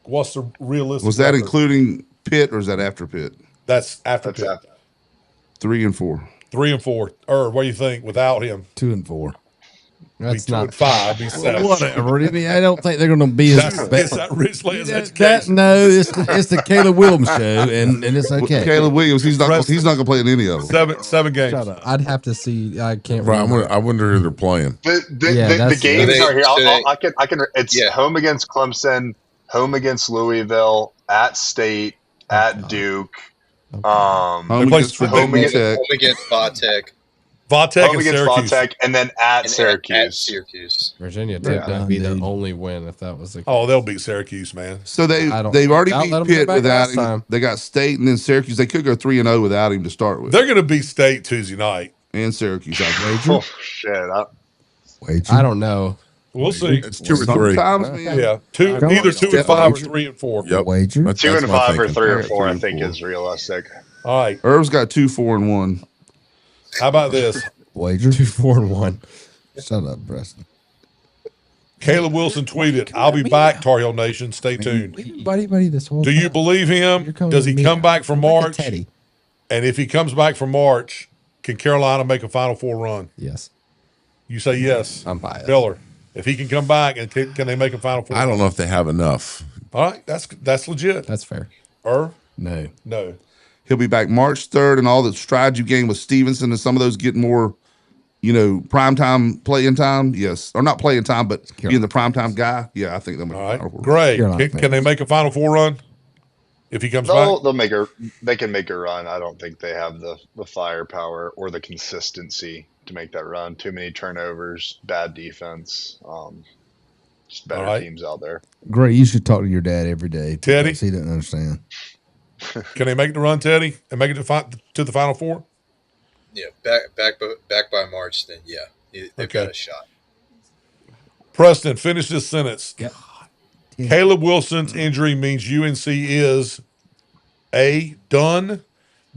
What's the realistic? Was that record? including Pitt or is that after Pitt? That's after That's Pitt. after. 3 and 4. 3 and 4. What do you think without him? 2 and 4. That's Be 2 not and 5. Be 7. Whatever. I mean, I don't think they're going to be as It's bad. that Rich Land's That, education. no, it's the Caleb Williams show, and it's okay. Caleb Williams, he's not going to play in any of them. Seven games. Shut up. I'd have to see. I can't Right, remember. I wonder who they're playing. The games are here. I can. It's Yeah. home against Clemson, home against Louisville, at State, at Duke, Home play against home Virginia against- Tech. Home against Vatech. Vatech home and against Syracuse. Vatech, and then at And Syracuse. At Syracuse. Virginia Tech would be the Dude. only win if that was the case. Oh, they'll beat Syracuse, man. So I don't- they've already I'll beat let them get Pitt back without last him. time. They got State and then Syracuse. They could go 3-0 without him to start with. They're going to beat State Tuesday night. And Syracuse. I think. Oh shit! I don't know. We'll see. It's 2 or 3. Sometimes, man. Yeah, either 2 and 5 or 3 and 4. Yep. Wager. That's 2 and my 5 or thinking. 3 or Yeah, 4, 3 I and think 4. is realistic. All right. Irv's got 2, 4, and 1. How about this? Wager. 2-4-1. Shut up, Preston. Caleb Wilson tweeted, "I'll be back, Tar Heel Nation. Stay tuned." We've been buddy this whole Do time. you believe him? You're coming Does to he me. come back from I'm like a March? Teddy. And if he comes back from March, can Carolina make a Final Four run? Yes. You say yes. I'm biased. Filler. If he can come back, and can they make a Final Four? I don't know if they have enough. All right, that's legit. That's fair. No. No. He'll be back March 3rd, and all the strides you gained with Stevenson and some of those get more, primetime playing time. Yes. Or not playing time, but being the primetime guy. Yeah, I think they'll make All a right. Final Four. Great. Carolina Can they make a Final Four run if he comes back? They can make a run. I don't think they have the firepower or the consistency to make that run. Too many turnovers, bad defense. Just better All right. teams out there. Great. You should talk to your dad every day. Teddy? because he doesn't understand. Can they make the run, Teddy, and make it to the Final Four? Yeah, back by March. Then they've Okay. got a shot. Preston, finish this sentence. Yep. Caleb Wilson's injury means UNC is A, done,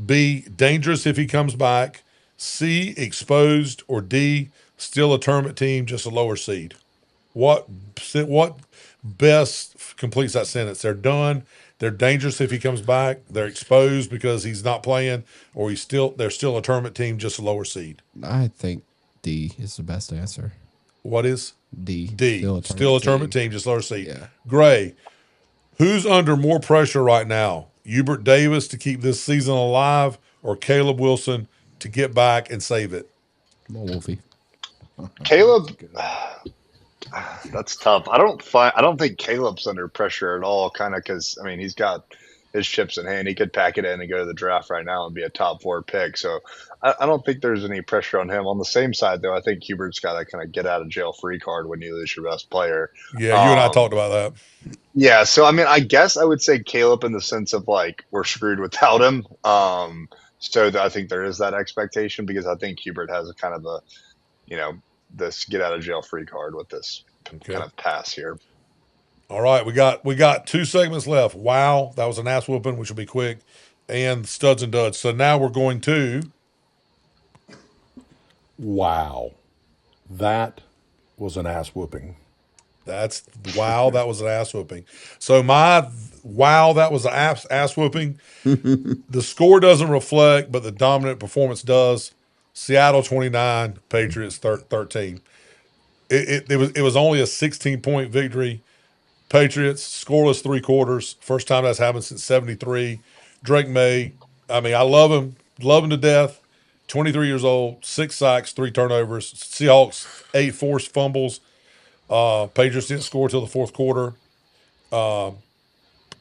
B, dangerous if he comes back, C, exposed, or D, still a tournament team, just a lower seed. What best completes that sentence? They're done, they're dangerous if he comes back, they're exposed because he's not playing, or they're still a tournament team, just a lower seed. I think D is the best answer. What is? D. D, still a tournament team, just lower seed. Yeah. Gray, who's under more pressure right now? Hubert Davis to keep this season alive, or Caleb Wilson to get back and save it? Come on, Wolfie. Caleb, that's tough. I don't think Caleb's under pressure at all. Kind of because he's got his chips in hand. He could pack it in and go to the draft right now and be a top 4 pick. So I don't think there's any pressure on him. On the same side, though, I think Hubert's got a kind of get out of jail free card when you lose your best player. Yeah, you and I talked about that. Yeah, so I guess I would say Caleb in the sense of like we're screwed without him. So I think there is that expectation because I think Hubert has a kind of a, this get out of jail free card with this kind of pass here. All right, we got 2 segments left. Wow, that was an ass whooping, which will be quick, and studs and duds. So now we're going to. Wow. That was an ass whooping. That was an ass whooping. So my that was an ass whooping. The score doesn't reflect, but the dominant performance does. Seattle 29, Patriots 13. It was only a 16-point victory. Patriots scoreless 3 quarters. First time that's happened since '73. Drake May, I love him to death. 23 years old, 6 sacks, 3 turnovers. Seahawks 8 forced fumbles. Patriots didn't score till the 4th quarter.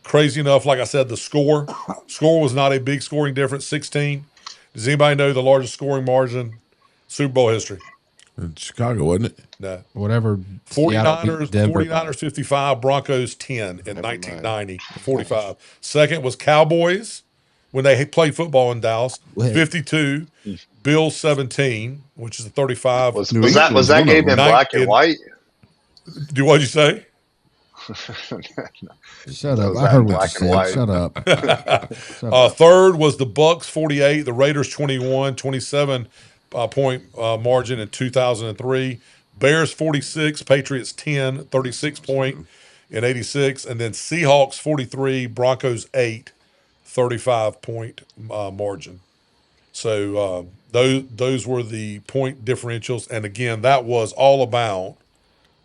Crazy enough, like I said, the score was not a big scoring difference, 16. Does anybody know the largest scoring margin Super Bowl history? In Chicago, wasn't it? No. Whatever. Seattle beat Denver. 49ers 55, Broncos 10 in 1990, 45. Second was Cowboys when they played football in Dallas, 52. Bills 17, which is a 35. Was that game in black and white? What'd you say? Shut up. I heard what you said. Shut up. Third was the Bucks 48, the Raiders 21, 27 point margin in 2003. Bears 46, Patriots 10, 36 point in 86, and then Seahawks 43, Broncos 8, 35-point margin. So those were the point differentials, and again, that was all about.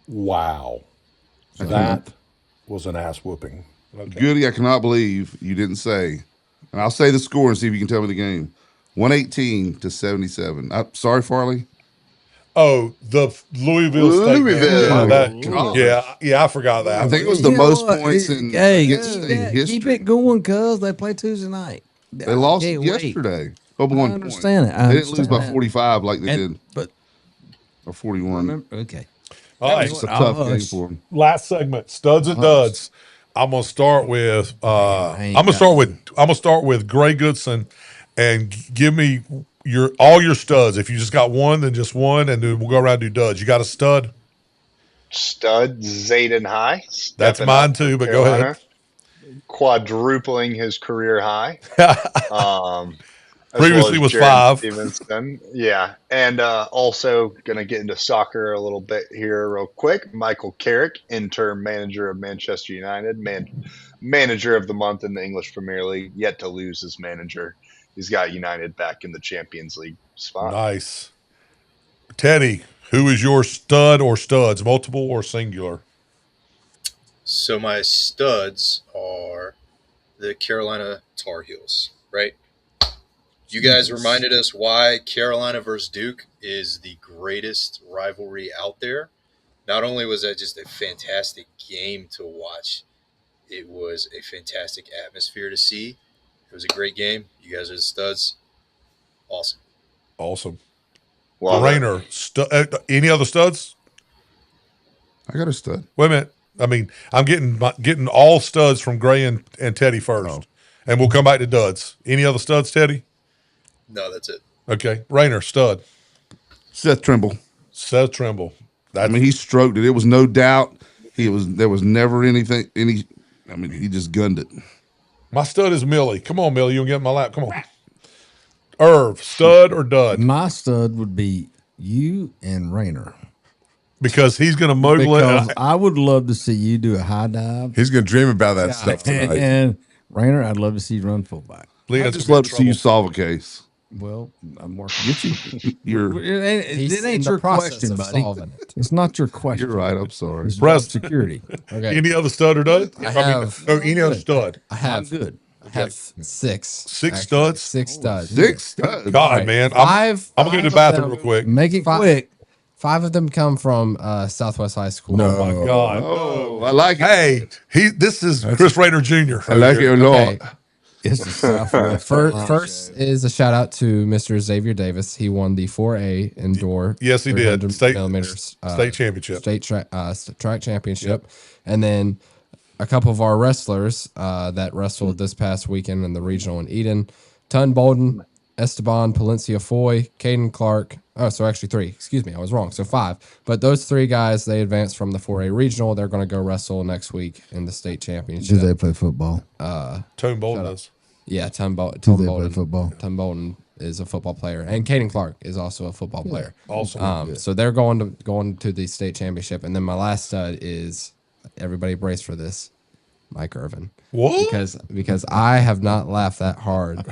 Wow. That was an ass whooping. Okay. Goody, I cannot believe you didn't say. And I'll say the score and see if you can tell me the game. 118-77. Sorry, Farley. Oh, the Louisville State. Louisville. Yeah, I forgot that. I think it was the most points in against state history. Keep it going, cuz they play Tuesday night. They lost yesterday. Over I 1 understand point. it. I They didn't lose by understand 45 like they did, But or 41. okay. All right, It's a tough game for them. last segment, studs and duds. I'm gonna start with I'm gonna start with Gray Goodson, and give me all your studs. If you just got one, then just one, and then we'll go around and do duds. You got a stud? Stud Zayden High. That's stepping mine up too, for but go Carolina, ahead. quadrupling his career high. As Previously as was Jared 5. Stevenson. Yeah. And also going to get into soccer a little bit here real quick. Michael Carrick, interim manager of Manchester United, manager of the month in the English Premier League, yet to lose his manager. He's got United back in the Champions League spot. Nice. Teddy, who is your stud or studs, multiple or singular? So my studs are the Carolina Tar Heels, right? You guys reminded us why Carolina versus Duke is the greatest rivalry out there. Not only was that just a fantastic game to watch, it was a fantastic atmosphere to see. It was a great game. You guys are the studs. Awesome. Well, Rainer, any other studs? I got a stud. Wait a minute. I mean, I'm getting all studs from Gray and Teddy first, and we'll come back to duds. Any other studs, Teddy? No, that's it. Okay, Rainer, stud. Seth Trimble. Seth Trimble. I mean, he stroked it. It was no doubt. There was never he just gunned it. My stud is Millie. Come on, Millie. You want to get in my lap? Come on. Irv, stud or dud? My stud would be you and Rainer. Because he's going to mogul Because it. I would love to see you do a high dive. He's going to dream about that stuff tonight. And Rainer, I'd love to see you run fullback. I just love to see you solve a case. Well, I'm working. You're It ain't your question, buddy. It's not your question. right. I'm sorry. It's job security. Okay. Any other stud or dud? Any other stud? I have good. I have 6. Six studs? 6 studs. 6 studs. God, man. I'm going to go to the bathroom real quick. Make it quick. 5 of them come from Southwest High School. Oh, my God. Oh, I like it. Hey, this is Chris Rainer Jr. I like it a lot. Okay. It's the Southwest. First is a shout out to Mr. Xavier Davis. He won the 4A indoor. Yes, he did. 300 State millimeters, championship. State track championship. And then a couple of our wrestlers that wrestled this past weekend in the regional in Eden. Tun Bolden, Esteban Palencia Foy, Caden Clark. Oh, so actually 3. Excuse me, I was wrong. So 5. But those 3 guys, they advanced from the 4A regional. They're going to go wrestle next week in the state championship. Do they play football? Tone Bolden does. Yeah, Tun Bolden. Play football? Tun Bolden is a football player, and Caden Clark is also a football player. Awesome. So they're going to the state championship, and then my last stud is, everybody brace for this, Mike Irvin. What? Because I have not laughed that hard.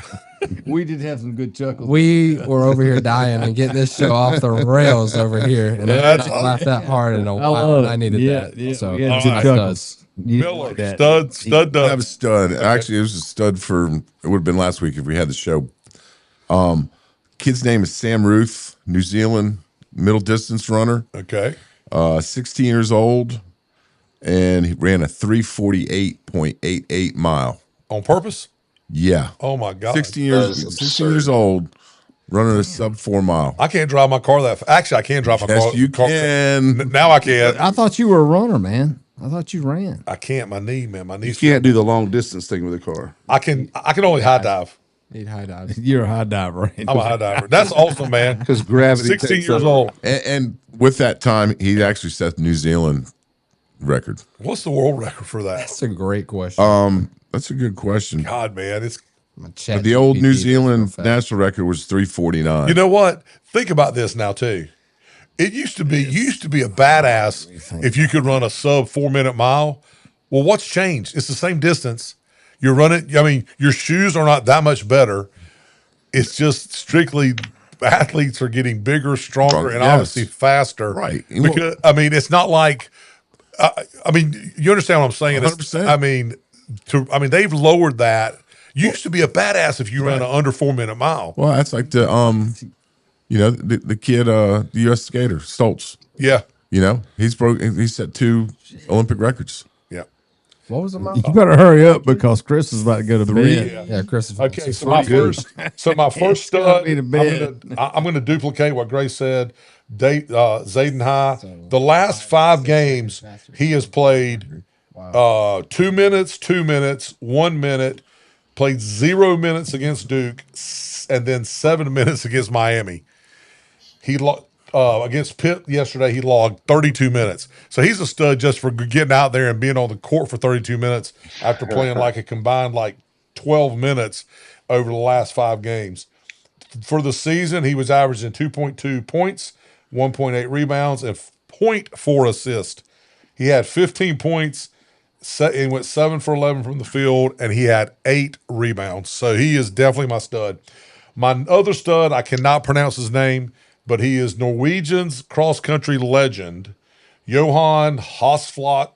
We did have some good chuckles. We were over here dying and getting this show off the rails over here, and I have not laughed that hard in a while. And I needed that. Yeah, so we had my good chuckles. studs. Miller, that. stud I have a duds. stud. Actually, it was a stud for, it would have been last week if we had the show. Kid's name is Sam Ruth, New Zealand middle distance runner, Okay. 16 years old, and he ran a 348.88 mile. On purpose? Yeah. Oh, my God. 16 That is years, 16 years old, running a sub 4 mile. I can't drive my car that fast. Actually, I can drive my car. Yes, you can. Now I can. I thought you were a runner, man. I thought you ran. I can't. My knee, man. My You knee's. can't do the long distance thing with a car. I can only high dive. Need high dives. You're a high diver. I'm a high diver. That's awesome, man. Because gravity 16 takes years over. old. And with that time, he actually set the New Zealand record. What's the world record for that? That's a great question. That's a good question. God, man. It's. Chat The old GPT New is real Zealand fast. national record was 349. You know what? Think about this now too. It used to be a badass if you could run a sub 4 minute mile. Well, what's changed? It's the same distance. You're running. I mean, your shoes are not that much better. It's just strictly athletes are getting bigger, stronger, and obviously faster. Right. Because I mean, it's not like. I mean, you understand what I'm saying? 100%. I mean, they've lowered that. You used to be a badass if you ran an under 4 minute mile. Well, that's like the the kid, the U.S. skater Stoltz. Yeah. He's set 2 Olympic records. Yeah. What was the mile? You better hurry up because Chris is about to go to 3. bed. Yeah, Chris. Okay, so my first stud, I'm gonna duplicate what Grace said. Zayden High. The last 5 games he has played 2 minutes, 2 minutes, 1 minute, played 0 minutes against Duke, and then 7 minutes against Miami. He against Pitt yesterday, he logged 32 minutes. So he's a stud just for getting out there and being on the court for 32 minutes after playing like a combined 12 minutes over the last 5 games. For the season, he was averaging 2.2 points, 1.8 rebounds, and 0.4 assists. He had 15 points, and went 7 for 11 from the field, and he had 8 rebounds. So he is definitely my stud. My other stud, I cannot pronounce his name, but he is Norwegian's cross-country legend, Johan Hosflot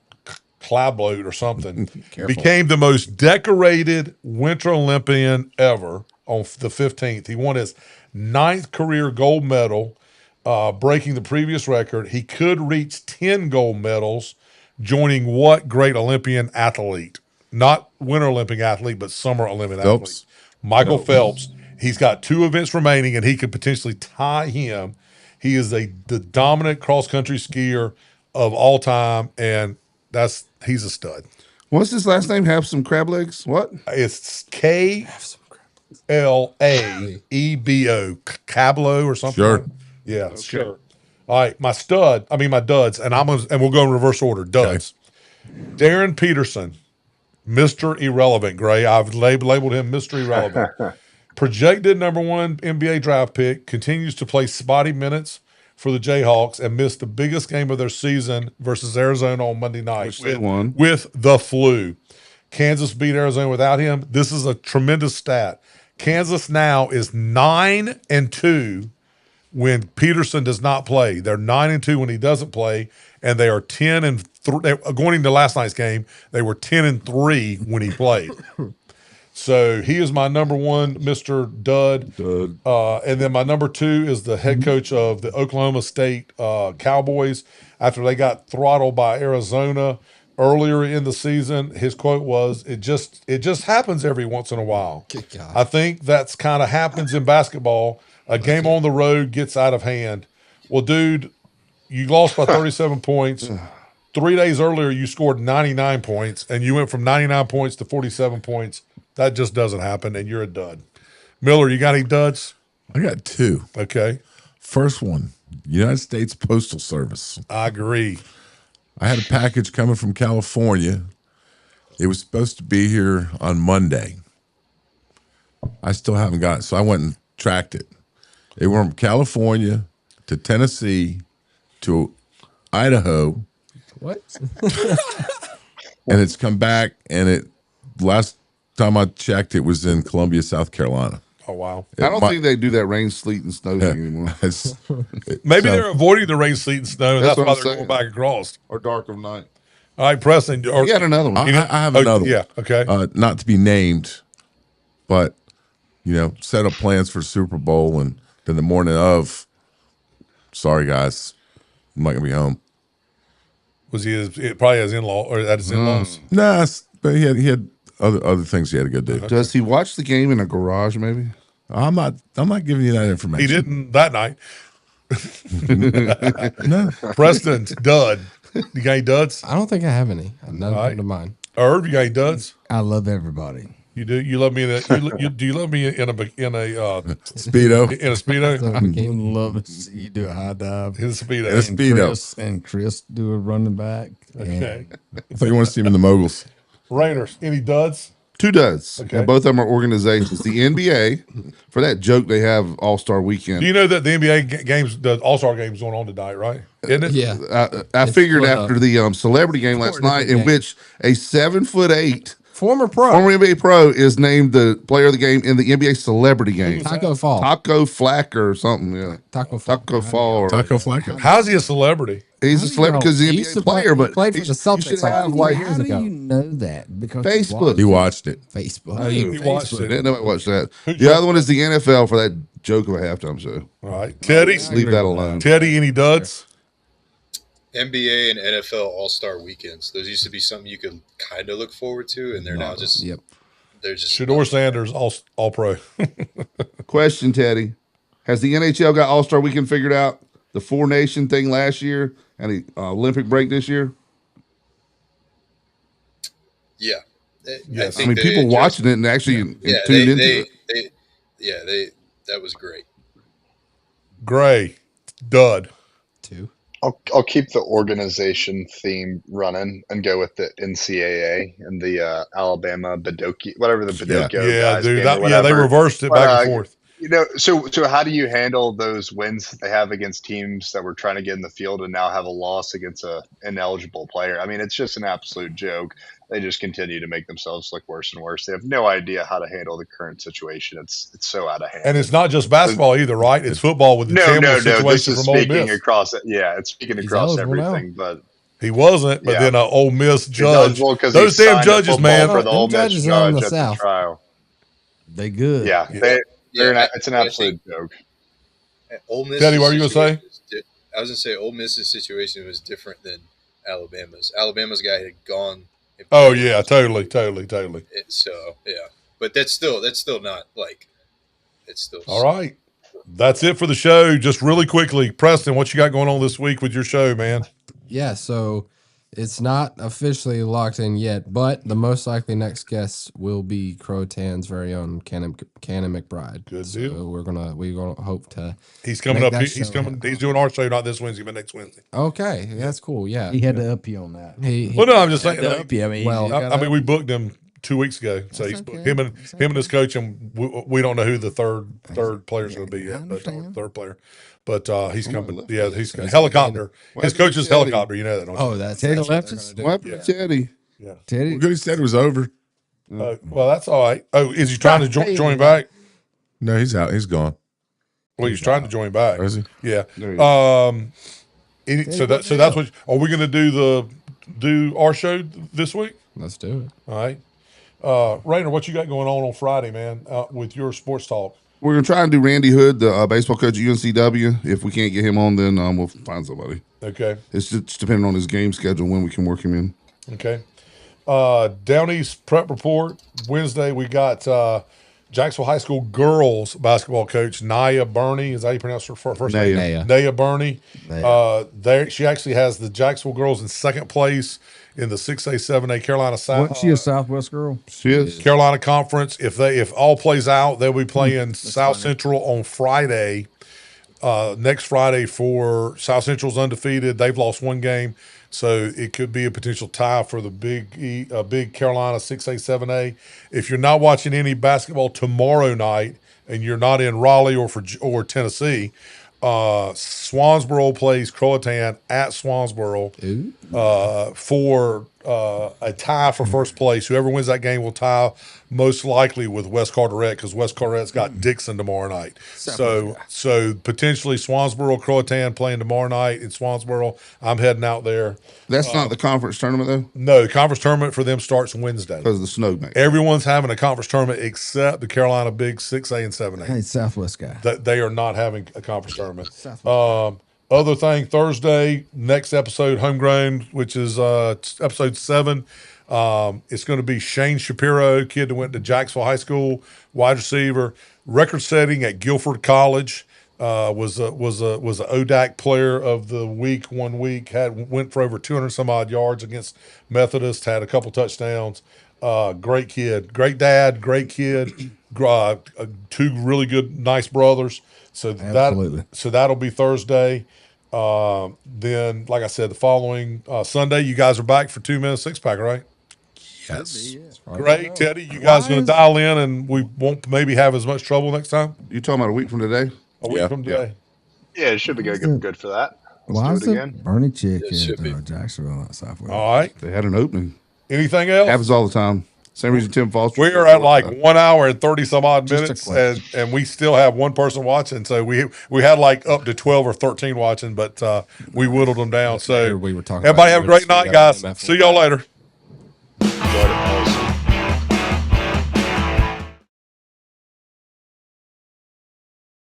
Klabloat or something. Became the most decorated Winter Olympian ever on the 15th. He won his 9th career gold medal, breaking the previous record. He could reach 10 gold medals, joining what great Olympian athlete? Not Winter Olympic athlete, but Summer Olympic athlete. Michael Phelps. He's got 2 events remaining, and he could potentially tie him. He is the dominant cross-country skier of all time, and he's a stud. What's his last name? Have some crab legs? What? It's Klaebo, Cablo or something. Sure. Yeah, sure. All right, my duds, and we'll go in reverse order. Duds. Okay. Darren Peterson, Mr. Irrelevant, Gray. I've labeled him Mr. Irrelevant. Projected #1 NBA draft pick, continues to play spotty minutes for the Jayhawks and missed the biggest game of their season versus Arizona on Monday night with the flu. Kansas beat Arizona without him. This is a tremendous stat. Kansas now is 9-2 when Peterson does not play. They're 9-2 when he doesn't play, and they are 10-3. Going into last night's game, they were 10-3 when he played. So he is my #1, Mr. Dud. And then my #2 is the head coach of the Oklahoma State Cowboys. After they got throttled by Arizona earlier in the season, his quote was, it just happens every once in a while. I think that's kind of happens in basketball. A game on the road gets out of hand. Well, dude, you lost by 37 points. 3 days earlier, you scored 99 points, and you went from 99 points to 47 points. That just doesn't happen, and you're a dud. Miller, you got any duds? I got 2. Okay. First one, United States Postal Service. I agree. I had a package coming from California. It was supposed to be here on Monday. I still haven't got it, so I went and tracked it. It went from California to Tennessee to Idaho. What? And it's come back, and last time I checked, it was in Columbia, South Carolina. Oh, wow. I don't think they do that rain, sleet, and snow thing anymore. Maybe they're avoiding the rain, sleet, and snow, and that's why they're going back across. Or dark of night. All right, Preston. You got another one. I have another one. Yeah, okay. Not to be named, but, set up plans for Super Bowl, and then the morning of, sorry, guys, I'm not going to be home. Was probably his in-law, or at his in-laws? Nah, but he had other things he had to go do. Okay. Does he watch the game in a garage, maybe? I'm not giving you that information. He didn't that night. No. Preston's dud. You got any duds? I don't think I have any. None come to mind. Herb, you got any duds? I love everybody. You do? You love me in a? Do you love me in a Speedo? In a Speedo? I love to see you do a high dive. In a Speedo. In a Speedo. And Chris do a running back. Okay. I thought you want to see him in the moguls. Rainers, any duds? Two duds, Okay. and both of them are organizations. The NBA, for that joke, they have All-Star Weekend. Do you know that the NBA games, the All-Star games going on tonight, right? Isn't it? Yeah. I It's figured split after up. the celebrity game last Four night, different in which a 7'8" Former pro. former NBA pro is named the player of the game in the NBA celebrity game. Taco Fall. Taco Flacker or something. Yeah, Taco Fall. Taco Fall. Taco Flacco. How's he a celebrity? He's a celebrity because he's He an used to NBA player, play- but he played for he the should Celtics have like like years How do ago. you know that? Because Facebook. He watched it. Facebook. Oh, you watched it. Didn't nobody watch that. Who's The your- other one is the NFL for that joke of a halftime show. All right. Teddy, Leave that alone. Teddy, any duds? NBA and NFL All-Star weekends. Those used to be something you could kind of look forward to, and they're now just Yep. they're just Shador Sanders, all pro. Question, Teddy. Has the NHL got All-Star Weekend figured out? The Four Nation thing last year and the Olympic break this year? yeah. Yes. I mean, they people addressed- watching it and actually Yeah, tuned into it. that was great. Gray, dud. 2. I'll keep the organization theme running and go with the NCAA and the Alabama Badoki, whatever the Badokio Yeah, guys dude. game or Yeah, they whatever. reversed it But, back and forth. You know, so how do you handle those wins that they have against teams that were trying to get in the field and now have a loss against a ineligible player? I mean, it's just an absolute joke. They just continue to make themselves look worse and worse. They have no idea how to handle the current situation. It's so out of hand. And it's not just basketball either, right? It's football with the no. Campbell This situation is from Ole speaking Miss. across. Yeah, it's speaking He's across eligible now. everything. But He wasn't, but Yeah. then an Ole Miss he's judge. eligible 'cause he Those damn signed a judges, football man. for the Them Ole Miss judges on judge the at South. the trial. they good. Yeah, Yeah. it's an absolute joke. Ole Miss. Teddy, what were you gonna say? I was gonna say Ole Miss's situation was different than Alabama's. Alabama's guy had gone. and Oh played. yeah, totally. So yeah, but that's still not like it's still All right. That's it for the show. Just really quickly, Preston, what you got going on this week with your show, man? Yeah, so it's not officially locked in yet, but the most likely next guest will be Crotan's very own Cannon McBride. Good So deal. we're gonna hope to. He's coming Make up. that He's show coming. happen. He's doing our show not this Wednesday, but next Wednesday. Okay, that's cool. Yeah, He had to up you on that. he Well, no, I'm just saying. Had to up you. I mean, Well, you I gotta mean, we booked him 2 weeks ago, so he's okay. him and his coach, and we don't know who the third player's going to be I yet, but understand. third player. But he's coming. left Yeah, foot. he's helicopter. His coach is Teddy? helicopter. You know that, don't you? Oh, that's Teddy that's what left they're us? gonna do. What happened to Teddy? Teddy. Well, good. He said it was over. Well, that's all right. Oh, is he trying to join back? No, he's out. He's gone. Well, he's trying to join back. Is he? Yeah. There you go. So that's what. Are we going to do our show this week? Let's do it. All right. Rainer, what you got going on Friday, man, with your sports talk? We're going to try and do Randy Hood, the baseball coach at UNCW. If we can't get him on, then we'll find somebody. Okay. It's just depending on his game schedule when we can work him in. Okay. Down East Prep Report. Wednesday, we got Jacksonville High School girls basketball coach, Naya Burney. Is that how you pronounce her first name? Naya. Naya Burney. She actually has the Jacksonville girls in second place in the 6A, 7A Carolina South. Wasn't she a Southwest girl? She is. Carolina Conference. If all plays out, they'll be playing South Central on Friday. Next Friday for South Central's undefeated. They've lost one game, so it could be a potential tie for the big Carolina 6A, 7A. If you're not watching any basketball tomorrow night and you're not in Raleigh or Tennessee, Swansboro plays Croatan at Swansboro for a tie for first place. Whoever wins that game will tie most likely with West Carteret, because West Carteret's got Dixon tomorrow night. So potentially Swansboro Croatan playing tomorrow night in Swansboro. I'm heading out there. That's not the conference tournament, though, No, the conference tournament for them starts Wednesday. because of the snow bank. Everyone's having a conference tournament except the Carolina Big 6A and 7A. Hey, Southwest guy. That they are not having a conference tournament. Other thing, Thursday, next episode, Homegrown, which is episode 7. It's going to be Shane Shapiro, kid that went to Jacksonville High School, wide receiver, record setting at Guilford College. Was a ODAC player of the week 1 week. Went for over 200 some odd yards against Methodist. Had a couple touchdowns. Great kid, great dad, great kid. 2 really good, nice brothers. So Absolutely. that'll be Thursday. Then, like I said, the following Sunday, you guys are back for 2 minutes 6 pack, right? Yes. Great, Teddy. You guys going to dial in, and we won't maybe have as much trouble next time. You talking about a week from today? A week from today. Yeah, it should be good for that. Let's Why do is it the again. Bernie chick It should be. at Jacksonville at Southwest? All right. They had an opening. Anything else? Happens all the time. Same reason Tim Foster. We are at like 1 hour and 30 some odd Just a minutes, question. and we still have one person watching. So we had like up to 12 or 13 watching, but we whittled them down. So We were talking. everybody have a great night, guys. See y'all later.